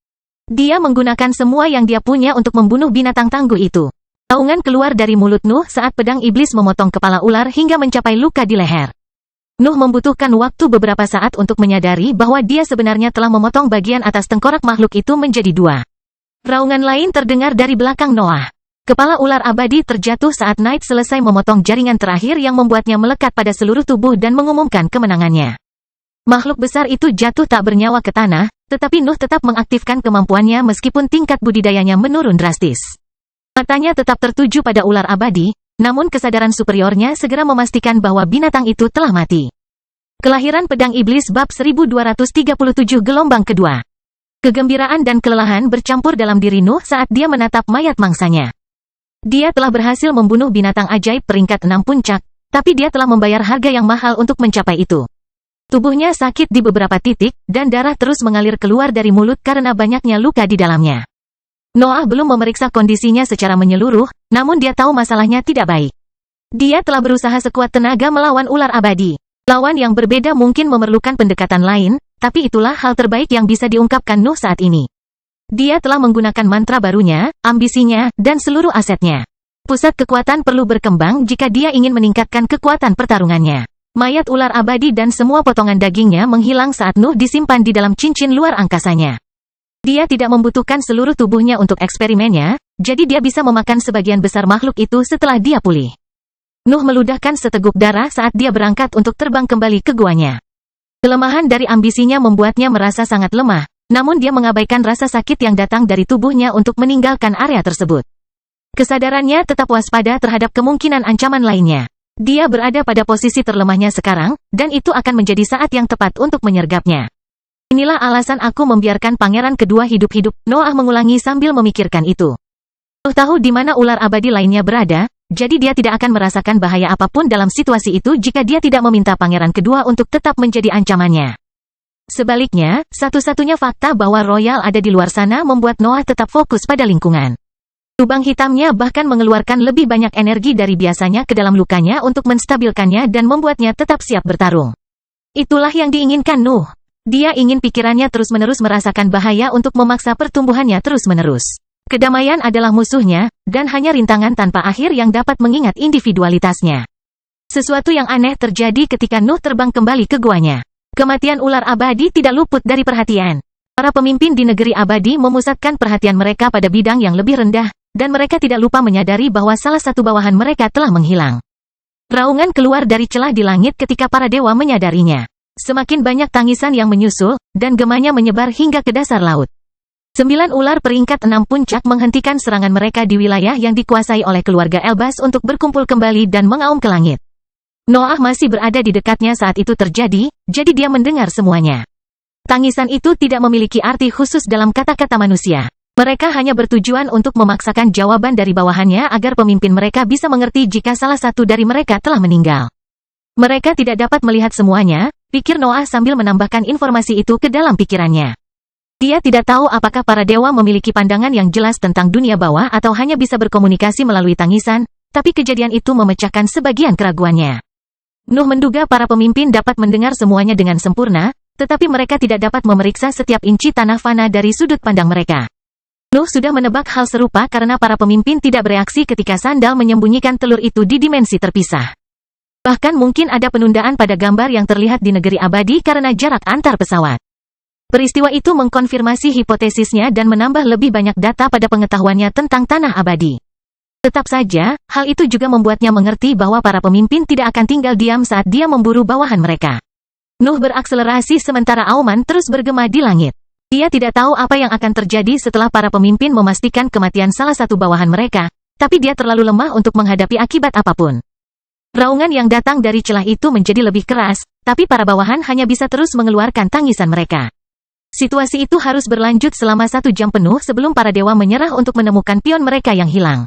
Dia menggunakan semua yang dia punya untuk membunuh binatang tangguh itu. Taungan keluar dari mulut Nuh saat pedang iblis memotong kepala ular hingga mencapai luka di leher. Nuh membutuhkan waktu beberapa saat untuk menyadari bahwa dia sebenarnya telah memotong bagian atas tengkorak makhluk itu menjadi dua. Raungan lain terdengar dari belakang Noah. Kepala ular abadi terjatuh saat Knight selesai memotong jaringan terakhir yang membuatnya melekat pada seluruh tubuh dan mengumumkan kemenangannya. Makhluk besar itu jatuh tak bernyawa ke tanah, tetapi Nuh tetap mengaktifkan kemampuannya meskipun tingkat budidayanya menurun drastis. Matanya tetap tertuju pada ular abadi, namun kesadaran superiornya segera memastikan bahwa binatang itu telah mati. Kelahiran pedang iblis bab 1237 gelombang kedua. Kegembiraan dan kelelahan bercampur dalam diri Nuh saat dia menatap mayat mangsanya. Dia telah berhasil membunuh binatang ajaib peringkat 6 puncak, tapi dia telah membayar harga yang mahal untuk mencapai itu. Tubuhnya sakit di beberapa titik, dan darah terus mengalir keluar dari mulut karena banyaknya luka di dalamnya. Noah belum memeriksa kondisinya secara menyeluruh, namun dia tahu masalahnya tidak baik. Dia telah berusaha sekuat tenaga melawan ular abadi. Lawan yang berbeda mungkin memerlukan pendekatan lain, tapi itulah hal terbaik yang bisa diungkapkan Nuh saat ini. Dia telah menggunakan mantra barunya, ambisinya, dan seluruh asetnya. Pusat kekuatan perlu berkembang jika dia ingin meningkatkan kekuatan pertarungannya. Mayat ular abadi dan semua potongan dagingnya menghilang saat Nuh disimpan di dalam cincin luar angkasanya. Dia tidak membutuhkan seluruh tubuhnya untuk eksperimennya, jadi dia bisa memakan sebagian besar makhluk itu setelah dia pulih. Nuh meludahkan seteguk darah saat dia berangkat untuk terbang kembali ke guanya. Kelemahan dari ambisinya membuatnya merasa sangat lemah, namun dia mengabaikan rasa sakit yang datang dari tubuhnya untuk meninggalkan area tersebut. Kesadarannya tetap waspada terhadap kemungkinan ancaman lainnya. Dia berada pada posisi terlemahnya sekarang, dan itu akan menjadi saat yang tepat untuk menyergapnya. Inilah alasan aku membiarkan pangeran kedua hidup-hidup, Noah mengulangi sambil memikirkan itu. Nuh tahu di mana ular abadi lainnya berada, jadi dia tidak akan merasakan bahaya apapun dalam situasi itu jika dia tidak meminta pangeran kedua untuk tetap menjadi ancamannya. Sebaliknya, satu-satunya fakta bahwa Royal ada di luar sana membuat Noah tetap fokus pada lingkungan. Lubang hitamnya bahkan mengeluarkan lebih banyak energi dari biasanya ke dalam lukanya untuk menstabilkannya dan membuatnya tetap siap bertarung. Itulah yang diinginkan Nuh. Dia ingin pikirannya terus-menerus merasakan bahaya untuk memaksa pertumbuhannya terus-menerus. Kedamaian adalah musuhnya, dan hanya rintangan tanpa akhir yang dapat mengingat individualitasnya. Sesuatu yang aneh terjadi ketika Nuh terbang kembali ke guanya. Kematian ular abadi tidak luput dari perhatian. Para pemimpin di negeri abadi memusatkan perhatian mereka pada bidang yang lebih rendah, dan mereka tidak lupa menyadari bahwa salah satu bawahan mereka telah menghilang. Raungan keluar dari celah di langit ketika para dewa menyadarinya. Semakin banyak tangisan yang menyusul, dan gemanya menyebar hingga ke dasar laut. 9 ular peringkat 6 puncak menghentikan serangan mereka di wilayah yang dikuasai oleh keluarga Elbas untuk berkumpul kembali dan mengaum ke langit. Noah masih berada di dekatnya saat itu terjadi, jadi dia mendengar semuanya. Tangisan itu tidak memiliki arti khusus dalam kata-kata manusia. Mereka hanya bertujuan untuk memaksakan jawaban dari bawahannya agar pemimpin mereka bisa mengerti jika salah satu dari mereka telah meninggal. Mereka tidak dapat melihat semuanya, pikir Noah sambil menambahkan informasi itu ke dalam pikirannya. Dia tidak tahu apakah para dewa memiliki pandangan yang jelas tentang dunia bawah atau hanya bisa berkomunikasi melalui tangisan, tapi kejadian itu memecahkan sebagian keraguannya. Nuh menduga para pemimpin dapat mendengar semuanya dengan sempurna, tetapi mereka tidak dapat memeriksa setiap inci tanah fana dari sudut pandang mereka. Nuh sudah menebak hal serupa karena para pemimpin tidak bereaksi ketika sandal menyembunyikan telur itu di dimensi terpisah. Bahkan mungkin ada penundaan pada gambar yang terlihat di negeri abadi karena jarak antar pesawat. Peristiwa itu mengkonfirmasi hipotesisnya dan menambah lebih banyak data pada pengetahuannya tentang tanah abadi. Tetap saja, hal itu juga membuatnya mengerti bahwa para pemimpin tidak akan tinggal diam saat dia memburu bawahan mereka. Nuh berakselerasi sementara auman terus bergema di langit. Dia tidak tahu apa yang akan terjadi setelah para pemimpin memastikan kematian salah satu bawahan mereka, tapi dia terlalu lemah untuk menghadapi akibat apapun. Raungan yang datang dari celah itu menjadi lebih keras, tapi para bawahan hanya bisa terus mengeluarkan tangisan mereka. Situasi itu harus berlanjut selama 1 jam penuh sebelum para dewa menyerah untuk menemukan pion mereka yang hilang.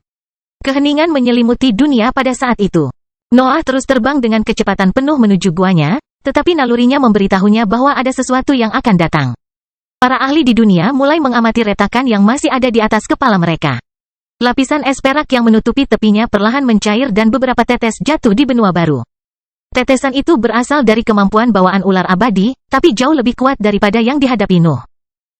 Keheningan menyelimuti dunia pada saat itu. Noah terus terbang dengan kecepatan penuh menuju guanya, tetapi nalurinya memberitahunya bahwa ada sesuatu yang akan datang. Para ahli di dunia mulai mengamati retakan yang masih ada di atas kepala mereka. Lapisan es perak yang menutupi tepinya perlahan mencair dan beberapa tetes jatuh di benua baru. Tetesan itu berasal dari kemampuan bawaan ular abadi, tapi jauh lebih kuat daripada yang dihadapi Nuh.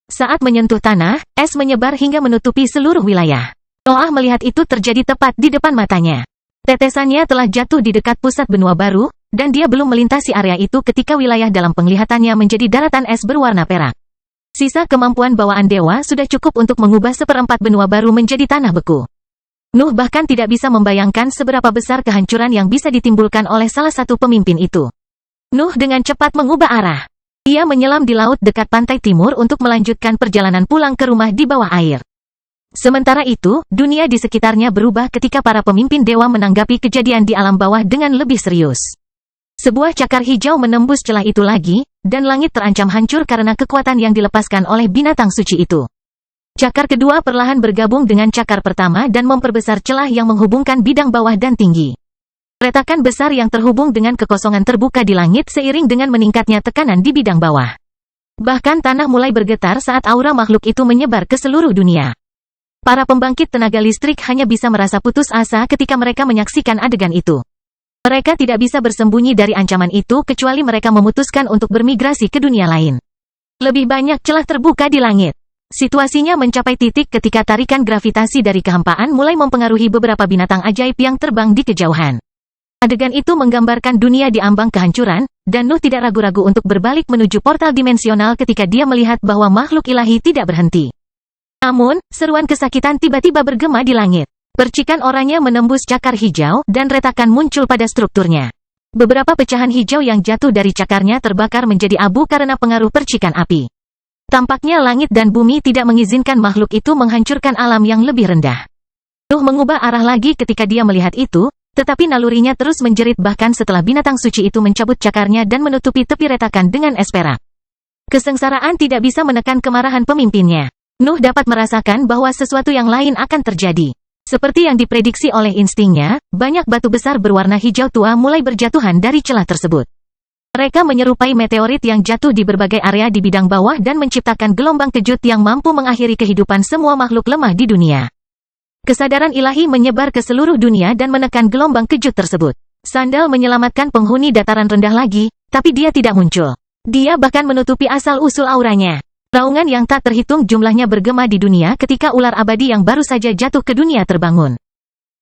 Saat menyentuh tanah, es menyebar hingga menutupi seluruh wilayah. Noah melihat itu terjadi tepat di depan matanya. Tetesannya telah jatuh di dekat pusat benua baru, dan dia belum melintasi area itu ketika wilayah dalam penglihatannya menjadi daratan es berwarna perak. Sisa kemampuan bawaan dewa sudah cukup untuk mengubah 1/4 benua baru menjadi tanah beku. Nuh bahkan tidak bisa membayangkan seberapa besar kehancuran yang bisa ditimbulkan oleh salah satu pemimpin itu. Nuh dengan cepat mengubah arah. Ia menyelam di laut dekat pantai timur untuk melanjutkan perjalanan pulang ke rumah di bawah air. Sementara itu, dunia di sekitarnya berubah ketika para pemimpin dewa menanggapi kejadian di alam bawah dengan lebih serius. Sebuah cakar hijau menembus celah itu lagi, dan langit terancam hancur karena kekuatan yang dilepaskan oleh binatang suci itu. Cakar kedua perlahan bergabung dengan cakar pertama dan memperbesar celah yang menghubungkan bidang bawah dan tinggi. Retakan besar yang terhubung dengan kekosongan terbuka di langit seiring dengan meningkatnya tekanan di bidang bawah. Bahkan tanah mulai bergetar saat aura makhluk itu menyebar ke seluruh dunia. Para pembangkit tenaga listrik hanya bisa merasa putus asa ketika mereka menyaksikan adegan itu. Mereka tidak bisa bersembunyi dari ancaman itu kecuali mereka memutuskan untuk bermigrasi ke dunia lain. Lebih banyak celah terbuka di langit. Situasinya mencapai titik ketika tarikan gravitasi dari kehampaan mulai mempengaruhi beberapa binatang ajaib yang terbang di kejauhan. Adegan itu menggambarkan dunia di ambang kehancuran, dan Nuh tidak ragu-ragu untuk berbalik menuju portal dimensional ketika dia melihat bahwa makhluk ilahi tidak berhenti. Namun, seruan kesakitan tiba-tiba bergema di langit. Percikan oranye menembus cakar hijau, dan retakan muncul pada strukturnya. Beberapa pecahan hijau yang jatuh dari cakarnya terbakar menjadi abu karena pengaruh percikan api. Tampaknya langit dan bumi tidak mengizinkan makhluk itu menghancurkan alam yang lebih rendah. Nuh mengubah arah lagi ketika dia melihat itu, tetapi nalurinya terus menjerit bahkan setelah binatang suci itu mencabut cakarnya dan menutupi tepi retakan dengan es perak. Kesengsaraan tidak bisa menekan kemarahan pemimpinnya. Nuh dapat merasakan bahwa sesuatu yang lain akan terjadi. Seperti yang diprediksi oleh instingnya, banyak batu besar berwarna hijau tua mulai berjatuhan dari celah tersebut. Mereka menyerupai meteorit yang jatuh di berbagai area di bidang bawah dan menciptakan gelombang kejut yang mampu mengakhiri kehidupan semua makhluk lemah di dunia. Kesadaran ilahi menyebar ke seluruh dunia dan menekan gelombang kejut tersebut. Sandal menyelamatkan penghuni dataran rendah lagi, tapi dia tidak muncul. Dia bahkan menutupi asal-usul auranya. Raungan yang tak terhitung jumlahnya bergema di dunia ketika ular abadi yang baru saja jatuh ke dunia terbangun.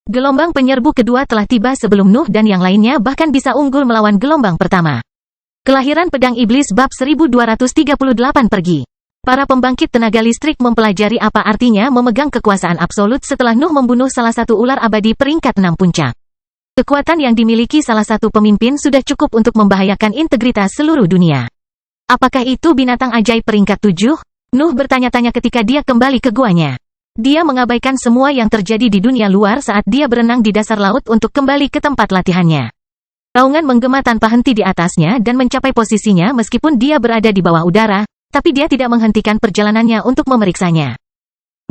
Gelombang penyerbu kedua telah tiba sebelum Nuh dan yang lainnya bahkan bisa unggul melawan gelombang pertama. Kelahiran Pedang Iblis bab 1238 pergi. Para pembangkit tenaga listrik mempelajari apa artinya memegang kekuasaan absolut setelah Nuh membunuh salah satu ular abadi peringkat 6 puncak. Kekuatan yang dimiliki salah satu pemimpin sudah cukup untuk membahayakan integritas seluruh dunia. Apakah itu binatang ajaib peringkat 7? Nuh bertanya-tanya ketika dia kembali ke guanya. Dia mengabaikan semua yang terjadi di dunia luar saat dia berenang di dasar laut untuk kembali ke tempat latihannya. Raungan menggema tanpa henti di atasnya dan mencapai posisinya meskipun dia berada di bawah udara, tapi dia tidak menghentikan perjalanannya untuk memeriksanya.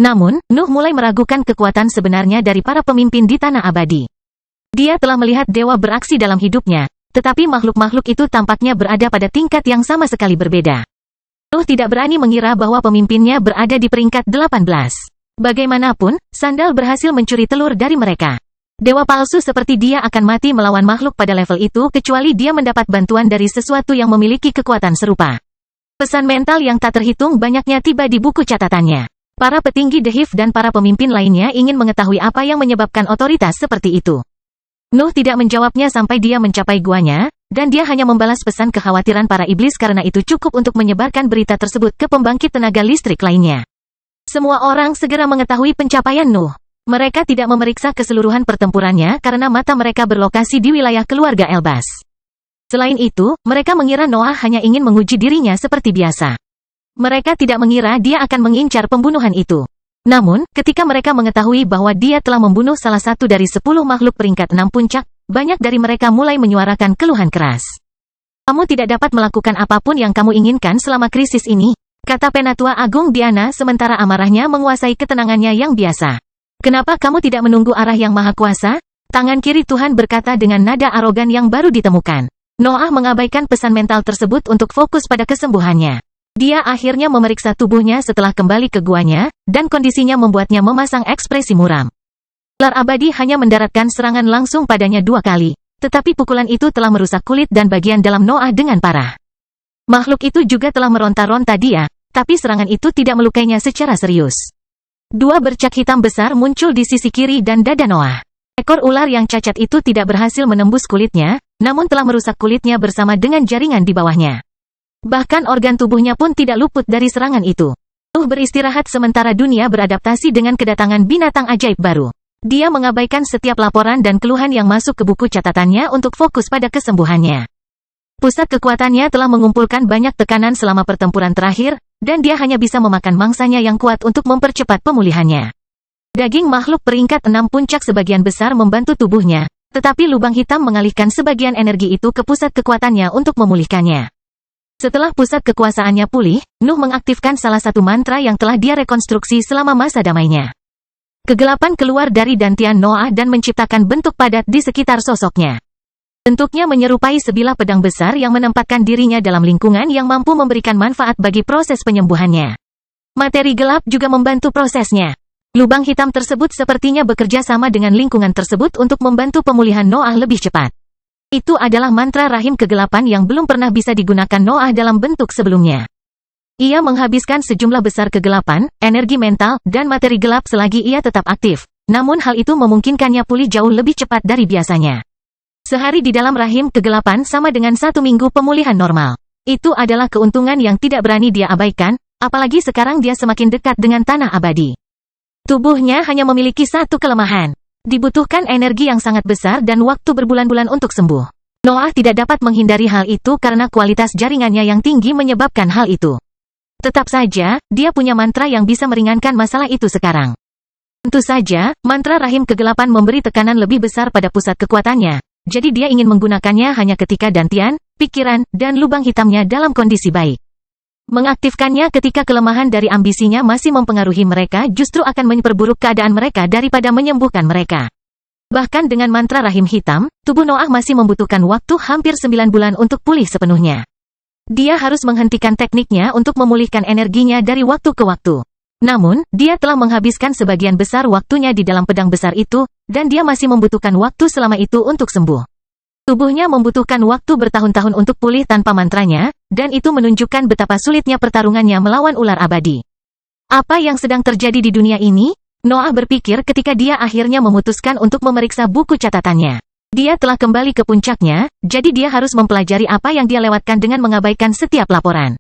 Namun, Nuh mulai meragukan kekuatan sebenarnya dari para pemimpin di tanah abadi. Dia telah melihat dewa beraksi dalam hidupnya, tetapi makhluk-makhluk itu tampaknya berada pada tingkat yang sama sekali berbeda. Nuh tidak berani mengira bahwa pemimpinnya berada di peringkat 18. Bagaimanapun, Sandal berhasil mencuri telur dari mereka. Dewa palsu seperti dia akan mati melawan makhluk pada level itu kecuali dia mendapat bantuan dari sesuatu yang memiliki kekuatan serupa. Pesan mental yang tak terhitung banyaknya tiba di buku catatannya. Para petinggi The Hive dan para pemimpin lainnya ingin mengetahui apa yang menyebabkan otoritas seperti itu. Nuh tidak menjawabnya sampai dia mencapai guanya, dan dia hanya membalas pesan kekhawatiran para iblis karena itu cukup untuk menyebarkan berita tersebut ke pembangkit tenaga listrik lainnya. Semua orang segera mengetahui pencapaian Nuh. Mereka tidak memeriksa keseluruhan pertempurannya karena mata mereka berlokasi di wilayah keluarga Elbas. Selain itu, mereka mengira Noah hanya ingin menguji dirinya seperti biasa. Mereka tidak mengira dia akan mengincar pembunuhan itu. Namun, ketika mereka mengetahui bahwa dia telah membunuh salah satu dari 10 makhluk peringkat 6 puncak, banyak dari mereka mulai menyuarakan keluhan keras. Kamu tidak dapat melakukan apapun yang kamu inginkan selama krisis ini, kata Penatua Agung Diana sementara amarahnya menguasai ketenangannya yang biasa. Kenapa kamu tidak menunggu arah yang maha kuasa? Tangan kiri Tuhan berkata dengan nada arogan yang baru ditemukan. Noah mengabaikan pesan mental tersebut untuk fokus pada kesembuhannya. Dia akhirnya memeriksa tubuhnya setelah kembali ke guanya, dan kondisinya membuatnya memasang ekspresi muram. Ular abadi hanya mendaratkan serangan langsung padanya 2 kali, tetapi pukulan itu telah merusak kulit dan bagian dalam Noah dengan parah. Makhluk itu juga telah meronta-ronta dia, tapi serangan itu tidak melukainya secara serius. 2 bercak hitam besar muncul di sisi kiri dan dada Noah. Ekor ular yang cacat itu tidak berhasil menembus kulitnya, namun telah merusak kulitnya bersama dengan jaringan di bawahnya. Bahkan organ tubuhnya pun tidak luput dari serangan itu. Nuh beristirahat sementara dunia beradaptasi dengan kedatangan binatang ajaib baru. Dia mengabaikan setiap laporan dan keluhan yang masuk ke buku catatannya untuk fokus pada kesembuhannya. Pusat kekuatannya telah mengumpulkan banyak tekanan selama pertempuran terakhir, dan dia hanya bisa memakan mangsanya yang kuat untuk mempercepat pemulihannya. Daging makhluk peringkat 6 puncak sebagian besar membantu tubuhnya, tetapi lubang hitam mengalihkan sebagian energi itu ke pusat kekuatannya untuk memulihkannya. Setelah pusat kekuasaannya pulih, Nuh mengaktifkan salah satu mantra yang telah dia rekonstruksi selama masa damainya. Kegelapan keluar dari dantian Noah dan menciptakan bentuk padat di sekitar sosoknya. Bentuknya menyerupai sebilah pedang besar yang menempatkan dirinya dalam lingkungan yang mampu memberikan manfaat bagi proses penyembuhannya. Materi gelap juga membantu prosesnya. Lubang hitam tersebut sepertinya bekerja sama dengan lingkungan tersebut untuk membantu pemulihan Noah lebih cepat. Itu adalah mantra rahim kegelapan yang belum pernah bisa digunakan Noah dalam bentuk sebelumnya. Ia menghabiskan sejumlah besar kegelapan, energi mental, dan materi gelap selagi ia tetap aktif. Namun hal itu memungkinkannya pulih jauh lebih cepat dari biasanya. Sehari di dalam rahim kegelapan sama dengan 1 minggu pemulihan normal. Itu adalah keuntungan yang tidak berani dia abaikan, apalagi sekarang dia semakin dekat dengan tanah abadi. Tubuhnya hanya memiliki satu kelemahan. Dibutuhkan energi yang sangat besar dan waktu berbulan-bulan untuk sembuh. Noah tidak dapat menghindari hal itu karena kualitas jaringannya yang tinggi menyebabkan hal itu. Tetap saja, dia punya mantra yang bisa meringankan masalah itu sekarang. Tentu saja, mantra rahim kegelapan memberi tekanan lebih besar pada pusat kekuatannya. Jadi dia ingin menggunakannya hanya ketika dantian, pikiran, dan lubang hitamnya dalam kondisi baik. Mengaktifkannya ketika kelemahan dari ambisinya masih mempengaruhi mereka justru akan memperburuk keadaan mereka daripada menyembuhkan mereka. Bahkan dengan mantra rahim hitam, tubuh Noah masih membutuhkan waktu hampir 9 bulan untuk pulih sepenuhnya. Dia harus menghentikan tekniknya untuk memulihkan energinya dari waktu ke waktu. Namun, dia telah menghabiskan sebagian besar waktunya di dalam pedang besar itu, dan dia masih membutuhkan waktu selama itu untuk sembuh. Tubuhnya membutuhkan waktu bertahun-tahun untuk pulih tanpa mantranya, dan itu menunjukkan betapa sulitnya pertarungannya melawan ular abadi. Apa yang sedang terjadi di dunia ini? Noah berpikir ketika dia akhirnya memutuskan untuk memeriksa buku catatannya. Dia telah kembali ke puncaknya, jadi dia harus mempelajari apa yang dia lewatkan dengan mengabaikan setiap laporan.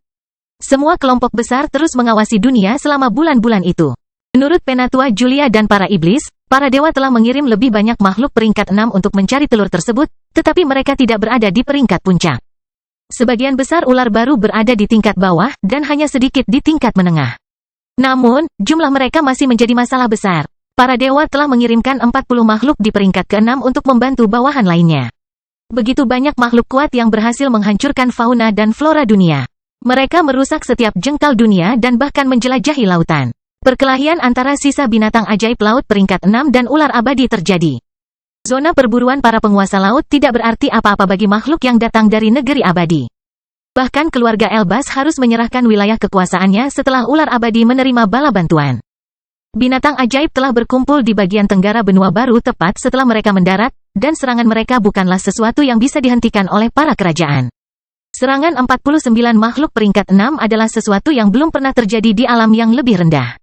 Semua kelompok besar terus mengawasi dunia selama bulan-bulan itu. Menurut Penatua Julia dan para iblis, para dewa telah mengirim lebih banyak makhluk peringkat 6 untuk mencari telur tersebut, tetapi mereka tidak berada di peringkat puncak. Sebagian besar ular baru berada di tingkat bawah, dan hanya sedikit di tingkat menengah. Namun, jumlah mereka masih menjadi masalah besar. Para dewa telah mengirimkan 40 makhluk di peringkat ke-6 untuk membantu bawahan lainnya. Begitu banyak makhluk kuat yang berhasil menghancurkan fauna dan flora dunia. Mereka merusak setiap jengkal dunia dan bahkan menjelajahi lautan. Perkelahian antara sisa binatang ajaib laut peringkat 6 dan ular abadi terjadi. Zona perburuan para penguasa laut tidak berarti apa-apa bagi makhluk yang datang dari negeri abadi. Bahkan keluarga Elbas harus menyerahkan wilayah kekuasaannya setelah ular abadi menerima bala bantuan. Binatang ajaib telah berkumpul di bagian tenggara benua baru tepat setelah mereka mendarat, dan serangan mereka bukanlah sesuatu yang bisa dihentikan oleh para kerajaan. Serangan 49 makhluk peringkat 6 adalah sesuatu yang belum pernah terjadi di alam yang lebih rendah.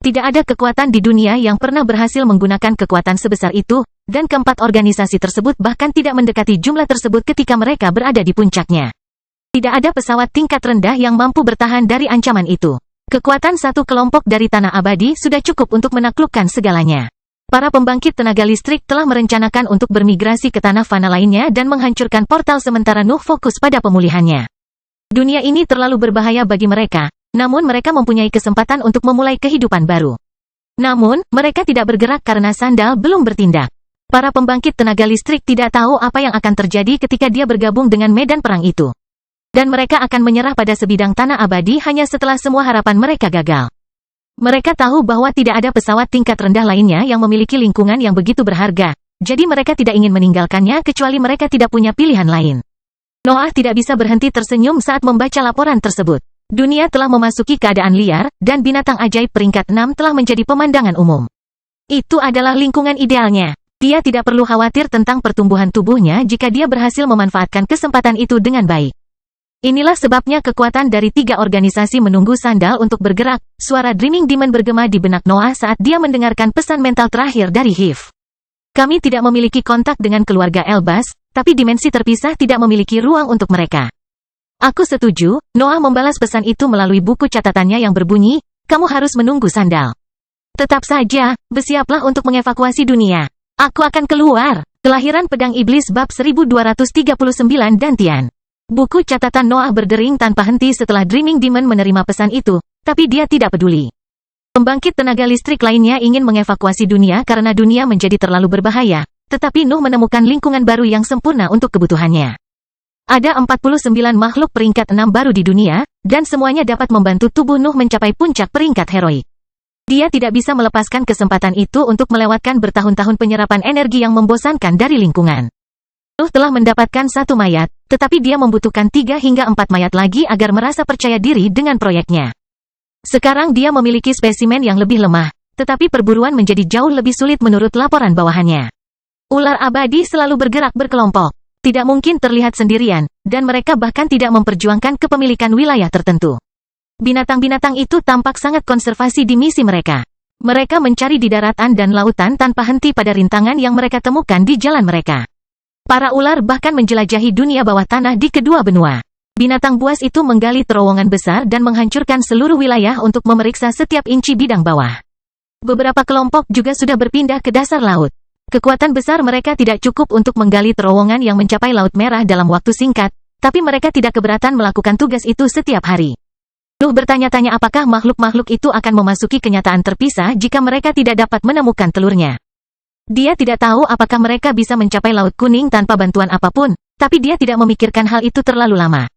Tidak ada kekuatan di dunia yang pernah berhasil menggunakan kekuatan sebesar itu, dan keempat organisasi tersebut bahkan tidak mendekati jumlah tersebut ketika mereka berada di puncaknya. Tidak ada pesawat tingkat rendah yang mampu bertahan dari ancaman itu. Kekuatan satu kelompok dari tanah abadi sudah cukup untuk menaklukkan segalanya. Para pembangkit tenaga listrik telah merencanakan untuk bermigrasi ke tanah fana lainnya dan menghancurkan portal sementara Nuh fokus pada pemulihannya. Dunia ini terlalu berbahaya bagi mereka. Namun mereka mempunyai kesempatan untuk memulai kehidupan baru. Namun, mereka tidak bergerak karena Sandal belum bertindak. Para pembangkit tenaga listrik tidak tahu apa yang akan terjadi ketika dia bergabung dengan medan perang itu. Dan mereka akan menyerah pada sebidang tanah abadi hanya setelah semua harapan mereka gagal. Mereka tahu bahwa tidak ada pesawat tingkat rendah lainnya yang memiliki lingkungan yang begitu berharga, jadi mereka tidak ingin meninggalkannya kecuali mereka tidak punya pilihan lain. Noah tidak bisa berhenti tersenyum saat membaca laporan tersebut. Dunia telah memasuki keadaan liar, dan binatang ajaib peringkat 6 telah menjadi pemandangan umum. Itu adalah lingkungan idealnya. Dia tidak perlu khawatir tentang pertumbuhan tubuhnya jika dia berhasil memanfaatkan kesempatan itu dengan baik. Inilah sebabnya kekuatan dari 3 organisasi menunggu Sandal untuk bergerak. Suara Dreaming Demon bergema di benak Noah saat dia mendengarkan pesan mental terakhir dari Hif. Kami tidak memiliki kontak dengan keluarga Elbas, tapi dimensi terpisah tidak memiliki ruang untuk mereka. Aku setuju, Noah membalas pesan itu melalui buku catatannya yang berbunyi, kamu harus menunggu Sandal. Tetap saja, bersiaplah untuk mengevakuasi dunia. Aku akan keluar. Kelahiran Pedang Iblis bab 1239 Dantian. Buku catatan Noah berdering tanpa henti setelah Dreaming Demon menerima pesan itu, tapi dia tidak peduli. Pembangkit tenaga listrik lainnya ingin mengevakuasi dunia karena dunia menjadi terlalu berbahaya, tetapi Nuh menemukan lingkungan baru yang sempurna untuk kebutuhannya. Ada 49 makhluk peringkat 6 baru di dunia, dan semuanya dapat membantu tubuh Nuh mencapai puncak peringkat heroik. Dia tidak bisa melepaskan kesempatan itu untuk melewatkan bertahun-tahun penyerapan energi yang membosankan dari lingkungan. Nuh telah mendapatkan 1 mayat, tetapi dia membutuhkan 3 hingga 4 mayat lagi agar merasa percaya diri dengan proyeknya. Sekarang dia memiliki spesimen yang lebih lemah, tetapi perburuan menjadi jauh lebih sulit menurut laporan bawahannya. Ular abadi selalu bergerak berkelompok. Tidak mungkin terlihat sendirian, dan mereka bahkan tidak memperjuangkan kepemilikan wilayah tertentu. Binatang-binatang itu tampak sangat konservasi di misi mereka. Mereka mencari di daratan dan lautan tanpa henti pada rintangan yang mereka temukan di jalan mereka. Para ular bahkan menjelajahi dunia bawah tanah di kedua benua. Binatang buas itu menggali terowongan besar dan menghancurkan seluruh wilayah untuk memeriksa setiap inci bidang bawah. Beberapa kelompok juga sudah berpindah ke dasar laut. Kekuatan besar mereka tidak cukup untuk menggali terowongan yang mencapai Laut Merah dalam waktu singkat, tapi mereka tidak keberatan melakukan tugas itu setiap hari. Nuh bertanya-tanya apakah makhluk-makhluk itu akan memasuki kenyataan terpisah jika mereka tidak dapat menemukan telurnya. Dia tidak tahu apakah mereka bisa mencapai Laut Kuning tanpa bantuan apapun, tapi dia tidak memikirkan hal itu terlalu lama.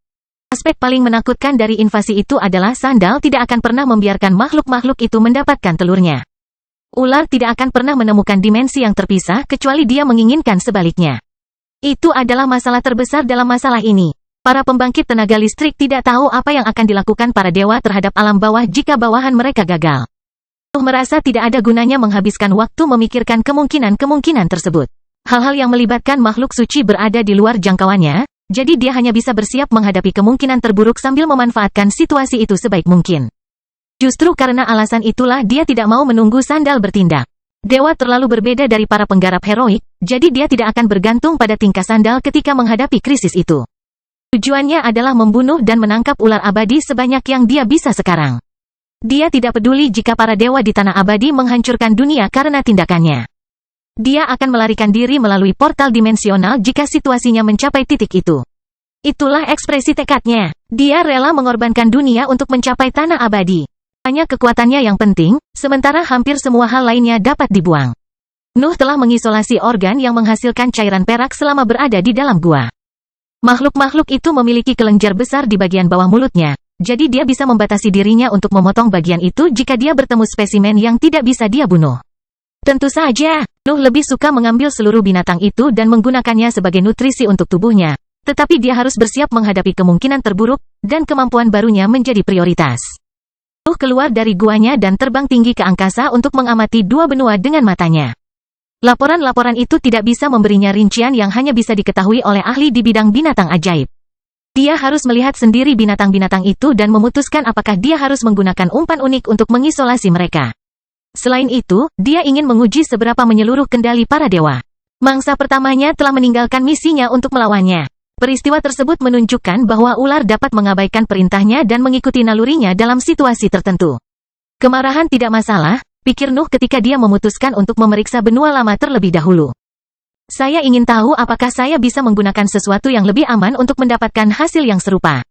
Aspek paling menakutkan dari invasi itu adalah sandal tidak akan pernah membiarkan makhluk-makhluk itu mendapatkan telurnya. Ular tidak akan pernah menemukan dimensi yang terpisah kecuali dia menginginkan sebaliknya. Itu adalah masalah terbesar dalam masalah ini. Para pembangkit tenaga listrik tidak tahu apa yang akan dilakukan para dewa terhadap alam bawah jika bawahan mereka gagal. Merasa tidak ada gunanya menghabiskan waktu memikirkan kemungkinan-kemungkinan tersebut. Hal-hal yang melibatkan makhluk suci berada di luar jangkauannya, jadi dia hanya bisa bersiap menghadapi kemungkinan terburuk sambil memanfaatkan situasi itu sebaik mungkin. Justru karena alasan itulah dia tidak mau menunggu sandal bertindak. Dewa terlalu berbeda dari para penggarap heroik, jadi dia tidak akan bergantung pada tingkah sandal ketika menghadapi krisis itu. Tujuannya adalah membunuh dan menangkap ular abadi sebanyak yang dia bisa sekarang. Dia tidak peduli jika para dewa di tanah abadi menghancurkan dunia karena tindakannya. Dia akan melarikan diri melalui portal dimensional jika situasinya mencapai titik itu. Itulah ekspresi tekadnya. Dia rela mengorbankan dunia untuk mencapai tanah abadi. Hanya kekuatannya yang penting, sementara hampir semua hal lainnya dapat dibuang. Nuh telah mengisolasi organ yang menghasilkan cairan perak selama berada di dalam gua. Makhluk-makhluk itu memiliki kelenjar besar di bagian bawah mulutnya, jadi dia bisa membatasi dirinya untuk memotong bagian itu jika dia bertemu spesimen yang tidak bisa dia bunuh. Tentu saja, Nuh lebih suka mengambil seluruh binatang itu dan menggunakannya sebagai nutrisi untuk tubuhnya. Tetapi dia harus bersiap menghadapi kemungkinan terburuk, dan kemampuan barunya menjadi prioritas. Nuh keluar dari guanya dan terbang tinggi ke angkasa untuk mengamati dua benua dengan matanya. Laporan-laporan itu tidak bisa memberinya rincian yang hanya bisa diketahui oleh ahli di bidang binatang ajaib. Dia harus melihat sendiri binatang-binatang itu dan memutuskan apakah dia harus menggunakan umpan unik untuk mengisolasi mereka. Selain itu, dia ingin menguji seberapa menyeluruh kendali para dewa. Mangsa pertamanya telah meninggalkan misinya untuk melawannya. Peristiwa tersebut menunjukkan bahwa ular dapat mengabaikan perintahnya dan mengikuti nalurinya dalam situasi tertentu. Kemarahan tidak masalah, pikir Nuh ketika dia memutuskan untuk memeriksa benua lama terlebih dahulu. Saya ingin tahu apakah saya bisa menggunakan sesuatu yang lebih aman untuk mendapatkan hasil yang serupa.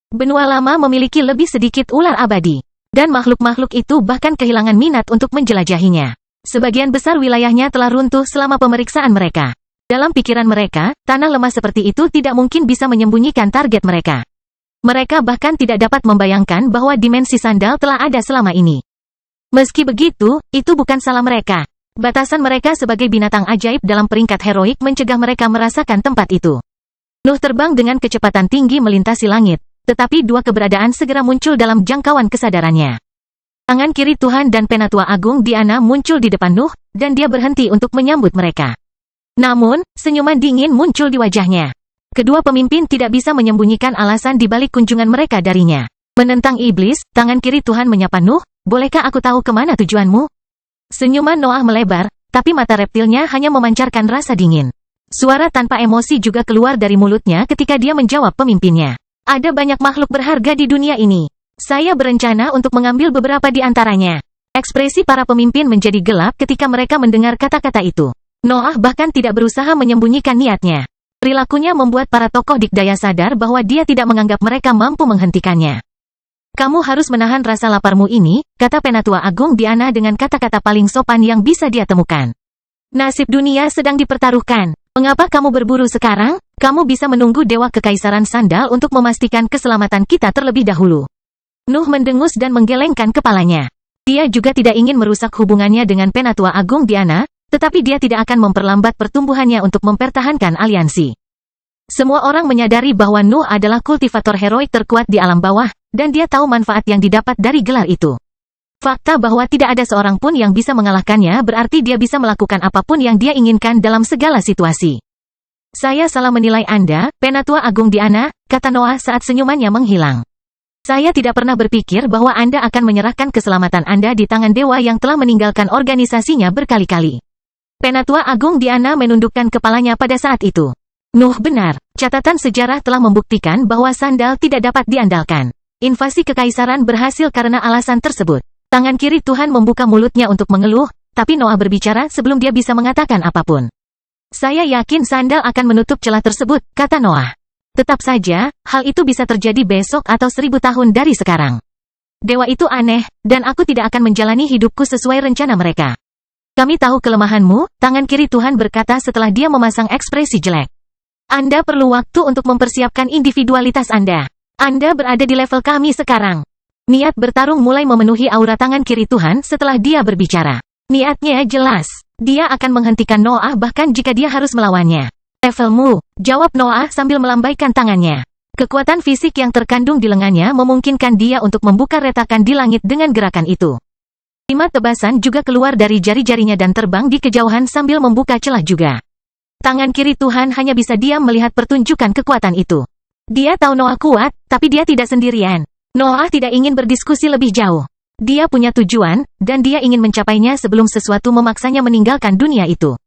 Benua lama memiliki lebih sedikit ular abadi. Dan makhluk-makhluk itu bahkan kehilangan minat untuk menjelajahinya. Sebagian besar wilayahnya telah runtuh selama pemeriksaan mereka. Dalam pikiran mereka, tanah lemah seperti itu tidak mungkin bisa menyembunyikan target mereka. Mereka bahkan tidak dapat membayangkan bahwa dimensi sandal telah ada selama ini. Meski begitu, itu bukan salah mereka. Batasan mereka sebagai binatang ajaib dalam peringkat heroik mencegah mereka merasakan tempat itu. Nuh terbang dengan kecepatan tinggi melintasi langit. Tetapi dua keberadaan segera muncul dalam jangkauan kesadarannya. Tangan kiri Tuhan dan Penatua Agung Diana muncul di depan Nuh, dan dia berhenti untuk menyambut mereka. Namun, senyuman dingin muncul di wajahnya. Kedua pemimpin tidak bisa menyembunyikan alasan di balik kunjungan mereka darinya. Menentang iblis, tangan kiri Tuhan menyapa Nuh, bolehkah aku tahu kemana tujuanmu? Senyuman Noah melebar, tapi mata reptilnya hanya memancarkan rasa dingin. Suara tanpa emosi juga keluar dari mulutnya ketika dia menjawab pemimpinnya. Ada banyak makhluk berharga di dunia ini. Saya berencana untuk mengambil beberapa di antaranya. Ekspresi para pemimpin menjadi gelap ketika mereka mendengar kata-kata itu. Noah bahkan tidak berusaha menyembunyikan niatnya. Perilakunya membuat para tokoh dikdaya sadar bahwa dia tidak menganggap mereka mampu menghentikannya. Kamu harus menahan rasa laparmu ini, kata Penatua Agung Diana dengan kata-kata paling sopan yang bisa dia temukan. Nasib dunia sedang dipertaruhkan. Mengapa kamu berburu sekarang? Kamu bisa menunggu Dewa Kekaisaran Sandal untuk memastikan keselamatan kita terlebih dahulu. Nuh mendengus dan menggelengkan kepalanya. Dia juga tidak ingin merusak hubungannya dengan Penatua Agung Diana, tetapi dia tidak akan memperlambat pertumbuhannya untuk mempertahankan aliansi. Semua orang menyadari bahwa Nuh adalah kultivator heroik terkuat di alam bawah, dan dia tahu manfaat yang didapat dari gelar itu. Fakta bahwa tidak ada seorang pun yang bisa mengalahkannya berarti dia bisa melakukan apapun yang dia inginkan dalam segala situasi. Saya salah menilai Anda, Penatua Agung Diana, kata Noah saat senyumannya menghilang. Saya tidak pernah berpikir bahwa Anda akan menyerahkan keselamatan Anda di tangan dewa yang telah meninggalkan organisasinya berkali-kali. Penatua Agung Diana menundukkan kepalanya pada saat itu. Nuh benar, catatan sejarah telah membuktikan bahwa sandal tidak dapat diandalkan. Invasi kekaisaran berhasil karena alasan tersebut. Tangan kiri Tuhan membuka mulutnya untuk mengeluh, tapi Noah berbicara sebelum dia bisa mengatakan apapun. Saya yakin sandal akan menutup celah tersebut, kata Noah. Tetap saja, hal itu bisa terjadi besok atau 1000 tahun dari sekarang. Dewa itu aneh, dan aku tidak akan menjalani hidupku sesuai rencana mereka. Kami tahu kelemahanmu, tangan kiri Tuhan berkata setelah dia memasang ekspresi jelek. Anda perlu waktu untuk mempersiapkan individualitas Anda. Anda berada di level kami sekarang. Niat bertarung mulai memenuhi aura tangan kiri Tuhan setelah dia berbicara. Niatnya jelas. Dia akan menghentikan Noah bahkan jika dia harus melawannya. Levelmu, jawab Noah sambil melambaikan tangannya. Kekuatan fisik yang terkandung di lengannya memungkinkan dia untuk membuka retakan di langit dengan gerakan itu. 5 tebasan juga keluar dari jari-jarinya dan terbang di kejauhan sambil membuka celah juga. Tangan kiri Tuhan hanya bisa diam melihat pertunjukan kekuatan itu. Dia tahu Noah kuat, tapi dia tidak sendirian. Noah tidak ingin berdiskusi lebih jauh. Dia punya tujuan, dan dia ingin mencapainya sebelum sesuatu memaksanya meninggalkan dunia itu.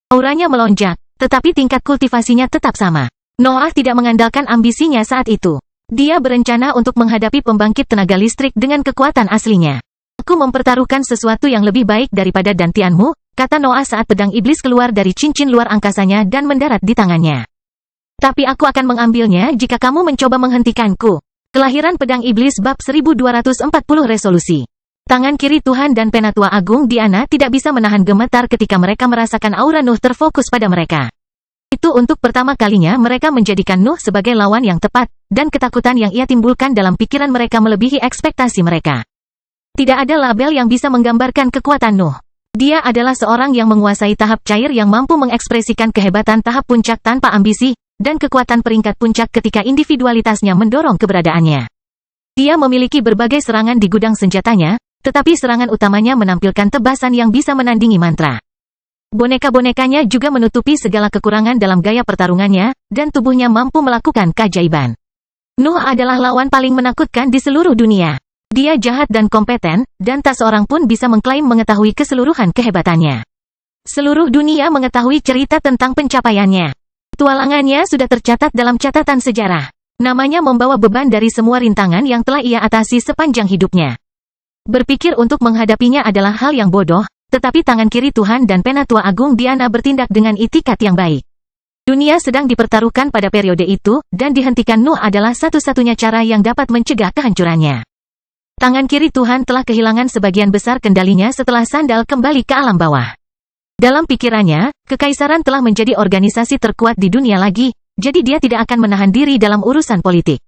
Auranya melonjak, tetapi tingkat kultivasinya tetap sama. Noah tidak mengandalkan ambisinya saat itu. Dia berencana untuk menghadapi pembangkit tenaga listrik dengan kekuatan aslinya. Aku mempertaruhkan sesuatu yang lebih baik daripada dantianmu, kata Noah saat pedang iblis keluar dari cincin luar angkasanya dan mendarat di tangannya. Tapi aku akan mengambilnya jika kamu mencoba menghentikanku. Kelahiran pedang iblis bab 1240 resolusi. Tangan kiri Tuhan dan Penatua Agung Diana tidak bisa menahan gemetar ketika mereka merasakan aura Nuh terfokus pada mereka. Itu untuk pertama kalinya mereka menjadikan Nuh sebagai lawan yang tepat, dan ketakutan yang ia timbulkan dalam pikiran mereka melebihi ekspektasi mereka. Tidak ada label yang bisa menggambarkan kekuatan Nuh. Dia adalah seorang yang menguasai tahap cair yang mampu mengekspresikan kehebatan tahap puncak tanpa ambisi, dan kekuatan peringkat puncak ketika individualitasnya mendorong keberadaannya. Dia memiliki berbagai serangan di gudang senjatanya, tetapi serangan utamanya menampilkan tebasan yang bisa menandingi mantra. Boneka-bonekanya juga menutupi segala kekurangan dalam gaya pertarungannya, dan tubuhnya mampu melakukan keajaiban. Nuh adalah lawan paling menakutkan di seluruh dunia. Dia jahat dan kompeten, dan tak seorang pun bisa mengklaim mengetahui keseluruhan kehebatannya. Seluruh dunia mengetahui cerita tentang pencapaiannya. Petualangannya sudah tercatat dalam catatan sejarah. Namanya membawa beban dari semua rintangan yang telah ia atasi sepanjang hidupnya. Berpikir untuk menghadapinya adalah hal yang bodoh, tetapi tangan kiri Tuhan dan Penatua Agung Diana bertindak dengan itikat yang baik. Dunia sedang dipertaruhkan pada periode itu, dan dihentikan Nuh adalah satu-satunya cara yang dapat mencegah kehancurannya. Tangan kiri Tuhan telah kehilangan sebagian besar kendalinya setelah sandal kembali ke alam bawah. Dalam pikirannya, kekaisaran telah menjadi organisasi terkuat di dunia lagi, jadi dia tidak akan menahan diri dalam urusan politik.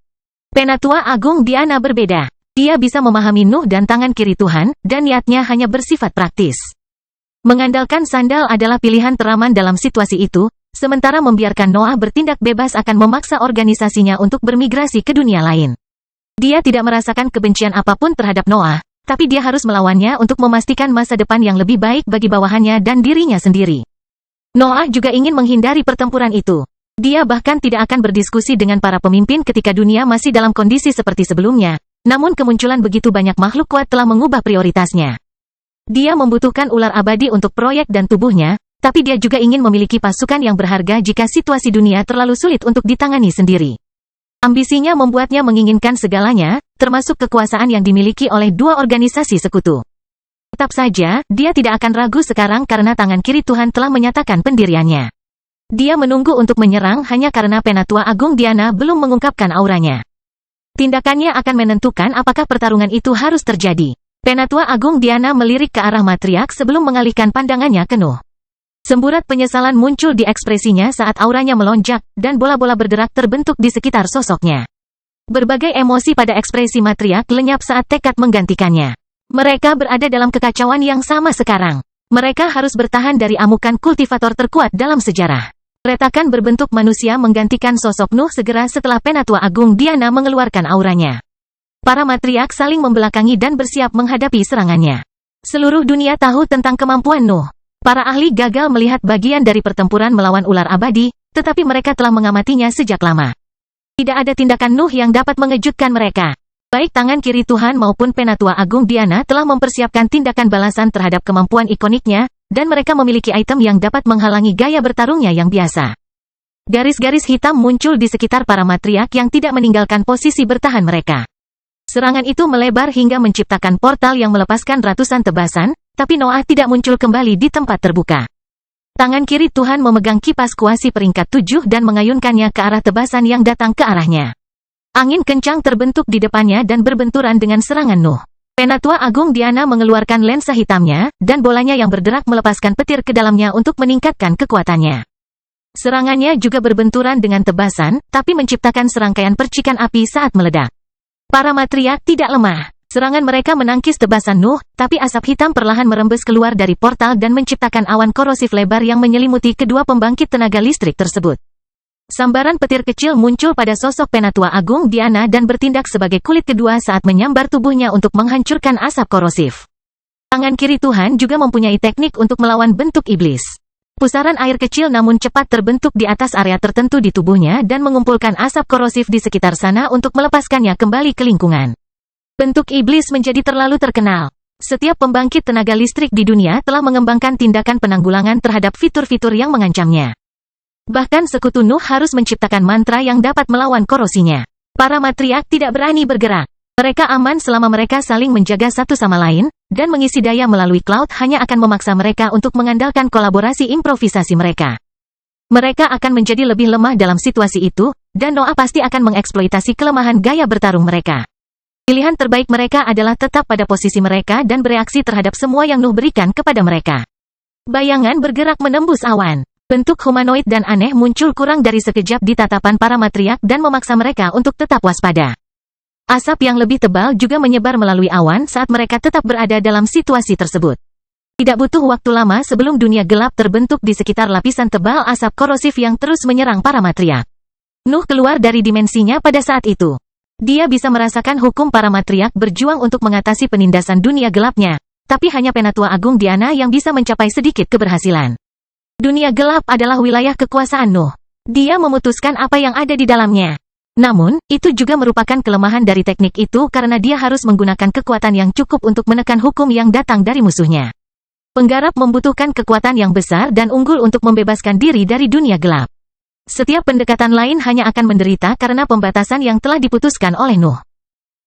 Penatua Agung Diana berbeda. Dia bisa memahami Nuh dan tangan kiri Tuhan, dan niatnya hanya bersifat praktis. Mengandalkan sandal adalah pilihan teraman dalam situasi itu, sementara membiarkan Noah bertindak bebas akan memaksa organisasinya untuk bermigrasi ke dunia lain. Dia tidak merasakan kebencian apapun terhadap Noah, tapi dia harus melawannya untuk memastikan masa depan yang lebih baik bagi bawahannya dan dirinya sendiri. Noah juga ingin menghindari pertempuran itu. Dia bahkan tidak akan berdiskusi dengan para pemimpin ketika dunia masih dalam kondisi seperti sebelumnya. Namun kemunculan begitu banyak makhluk kuat telah mengubah prioritasnya. Dia membutuhkan ular abadi untuk proyek dan tubuhnya, tapi dia juga ingin memiliki pasukan yang berharga jika situasi dunia terlalu sulit untuk ditangani sendiri. Ambisinya membuatnya menginginkan segalanya, termasuk kekuasaan yang dimiliki oleh dua organisasi sekutu. Tetap saja, dia tidak akan ragu sekarang karena tangan kiri Tuhan telah menyatakan pendiriannya. Dia menunggu untuk menyerang hanya karena Penatua Agung Diana belum mengungkapkan auranya. Tindakannya akan menentukan apakah pertarungan itu harus terjadi. Penatua Agung Diana melirik ke arah matriark sebelum mengalihkan pandangannya ke Nuh. Semburat penyesalan muncul di ekspresinya saat auranya melonjak, dan bola-bola berderak terbentuk di sekitar sosoknya. Berbagai emosi pada ekspresi matriark lenyap saat tekad menggantikannya. Mereka berada dalam kekacauan yang sama sekarang. Mereka harus bertahan dari amukan kultivator terkuat dalam sejarah. Retakan berbentuk manusia menggantikan sosok Nuh segera setelah Penatua Agung Diana mengeluarkan auranya. Para matriark saling membelakangi dan bersiap menghadapi serangannya. Seluruh dunia tahu tentang kemampuan Nuh. Para ahli gagal melihat bagian dari pertempuran melawan ular abadi, tetapi mereka telah mengamatinya sejak lama. Tidak ada tindakan Nuh yang dapat mengejutkan mereka. Baik tangan kiri Tuhan maupun Penatua Agung Diana telah mempersiapkan tindakan balasan terhadap kemampuan ikoniknya, dan mereka memiliki item yang dapat menghalangi gaya bertarungnya yang biasa. Garis-garis hitam muncul di sekitar para matriark yang tidak meninggalkan posisi bertahan mereka. Serangan itu melebar hingga menciptakan portal yang melepaskan ratusan tebasan, tapi Noah tidak muncul kembali di tempat terbuka. Tangan kiri Tuhan memegang kipas kuasi peringkat 7 dan mengayunkannya ke arah tebasan yang datang ke arahnya. Angin kencang terbentuk di depannya dan berbenturan dengan serangan Nuh. Penatua Agung Diana mengeluarkan lensa hitamnya, dan bolanya yang berderak melepaskan petir ke dalamnya untuk meningkatkan kekuatannya. Serangannya juga berbenturan dengan tebasan, tapi menciptakan serangkaian percikan api saat meledak. Para matriark tidak lemah. Serangan mereka menangkis tebasan Nuh, tapi asap hitam perlahan merembes keluar dari portal dan menciptakan awan korosif lebar yang menyelimuti kedua pembangkit tenaga listrik tersebut. Sambaran petir kecil muncul pada sosok Penatua Agung Diana dan bertindak sebagai kulit kedua saat menyambar tubuhnya untuk menghancurkan asap korosif. Tangan kiri Tuhan juga mempunyai teknik untuk melawan bentuk iblis. Pusaran air kecil namun cepat terbentuk di atas area tertentu di tubuhnya dan mengumpulkan asap korosif di sekitar sana untuk melepaskannya kembali ke lingkungan. Bentuk iblis menjadi terlalu terkenal. Setiap pembangkit tenaga listrik di dunia telah mengembangkan tindakan penanggulangan terhadap fitur-fitur yang mengancamnya. Bahkan sekutu Nuh harus menciptakan mantra yang dapat melawan korosinya. Para matriark tidak berani bergerak. Mereka aman selama mereka saling menjaga satu sama lain, dan mengisi daya melalui cloud hanya akan memaksa mereka untuk mengandalkan kolaborasi improvisasi mereka. Mereka akan menjadi lebih lemah dalam situasi itu, dan Noah pasti akan mengeksploitasi kelemahan gaya bertarung mereka. Pilihan terbaik mereka adalah tetap pada posisi mereka dan bereaksi terhadap semua yang Nuh berikan kepada mereka. Bayangan bergerak menembus awan. Bentuk humanoid dan aneh muncul kurang dari sekejap di tatapan para matriark dan memaksa mereka untuk tetap waspada. Asap yang lebih tebal juga menyebar melalui awan saat mereka tetap berada dalam situasi tersebut. Tidak butuh waktu lama sebelum dunia gelap terbentuk di sekitar lapisan tebal asap korosif yang terus menyerang para matriark. Nuh keluar dari dimensinya pada saat itu. Dia bisa merasakan hukum para matriark berjuang untuk mengatasi penindasan dunia gelapnya, tapi hanya Penatua Agung Diana yang bisa mencapai sedikit keberhasilan. Dunia gelap adalah wilayah kekuasaan Nuh. Dia memutuskan apa yang ada di dalamnya. Namun, itu juga merupakan kelemahan dari teknik itu karena dia harus menggunakan kekuatan yang cukup untuk menekan hukum yang datang dari musuhnya. Penggarap membutuhkan kekuatan yang besar dan unggul untuk membebaskan diri dari dunia gelap. Setiap pendekatan lain hanya akan menderita karena pembatasan yang telah diputuskan oleh Nuh.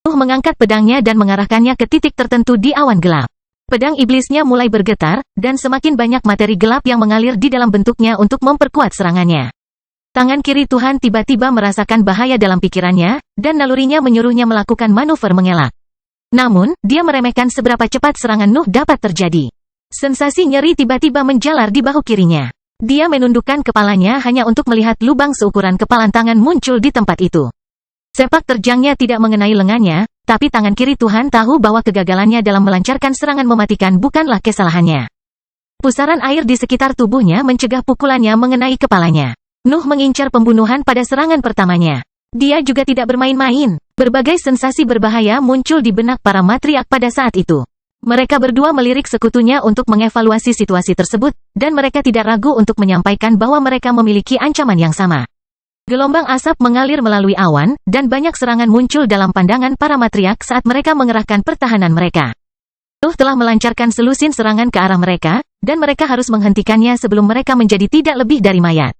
Nuh mengangkat pedangnya dan mengarahkannya ke titik tertentu di awan gelap. Pedang iblisnya mulai bergetar, dan semakin banyak materi gelap yang mengalir di dalam bentuknya untuk memperkuat serangannya. Tangan kiri Tuhan tiba-tiba merasakan bahaya dalam pikirannya, dan nalurinya menyuruhnya melakukan manuver mengelak. Namun, dia meremehkan seberapa cepat serangan Nuh dapat terjadi. Sensasi nyeri tiba-tiba menjalar di bahu kirinya. Dia menundukkan kepalanya hanya untuk melihat lubang seukuran kepalan tangan muncul di tempat itu. Sepak terjangnya tidak mengenai lengannya, tapi tangan kiri Tuhan tahu bahwa kegagalannya dalam melancarkan serangan mematikan bukanlah kesalahannya. Pusaran air di sekitar tubuhnya mencegah pukulannya mengenai kepalanya. Nuh mengincar pembunuhan pada serangan pertamanya. Dia juga tidak bermain-main. Berbagai sensasi berbahaya muncul di benak para matriark pada saat itu. Mereka berdua melirik sekutunya untuk mengevaluasi situasi tersebut, dan mereka tidak ragu untuk menyampaikan bahwa mereka memiliki ancaman yang sama. Gelombang asap mengalir melalui awan, dan banyak serangan muncul dalam pandangan para matriark saat mereka mengerahkan pertahanan mereka. Nuh telah melancarkan selusin serangan ke arah mereka, dan mereka harus menghentikannya sebelum mereka menjadi tidak lebih dari mayat.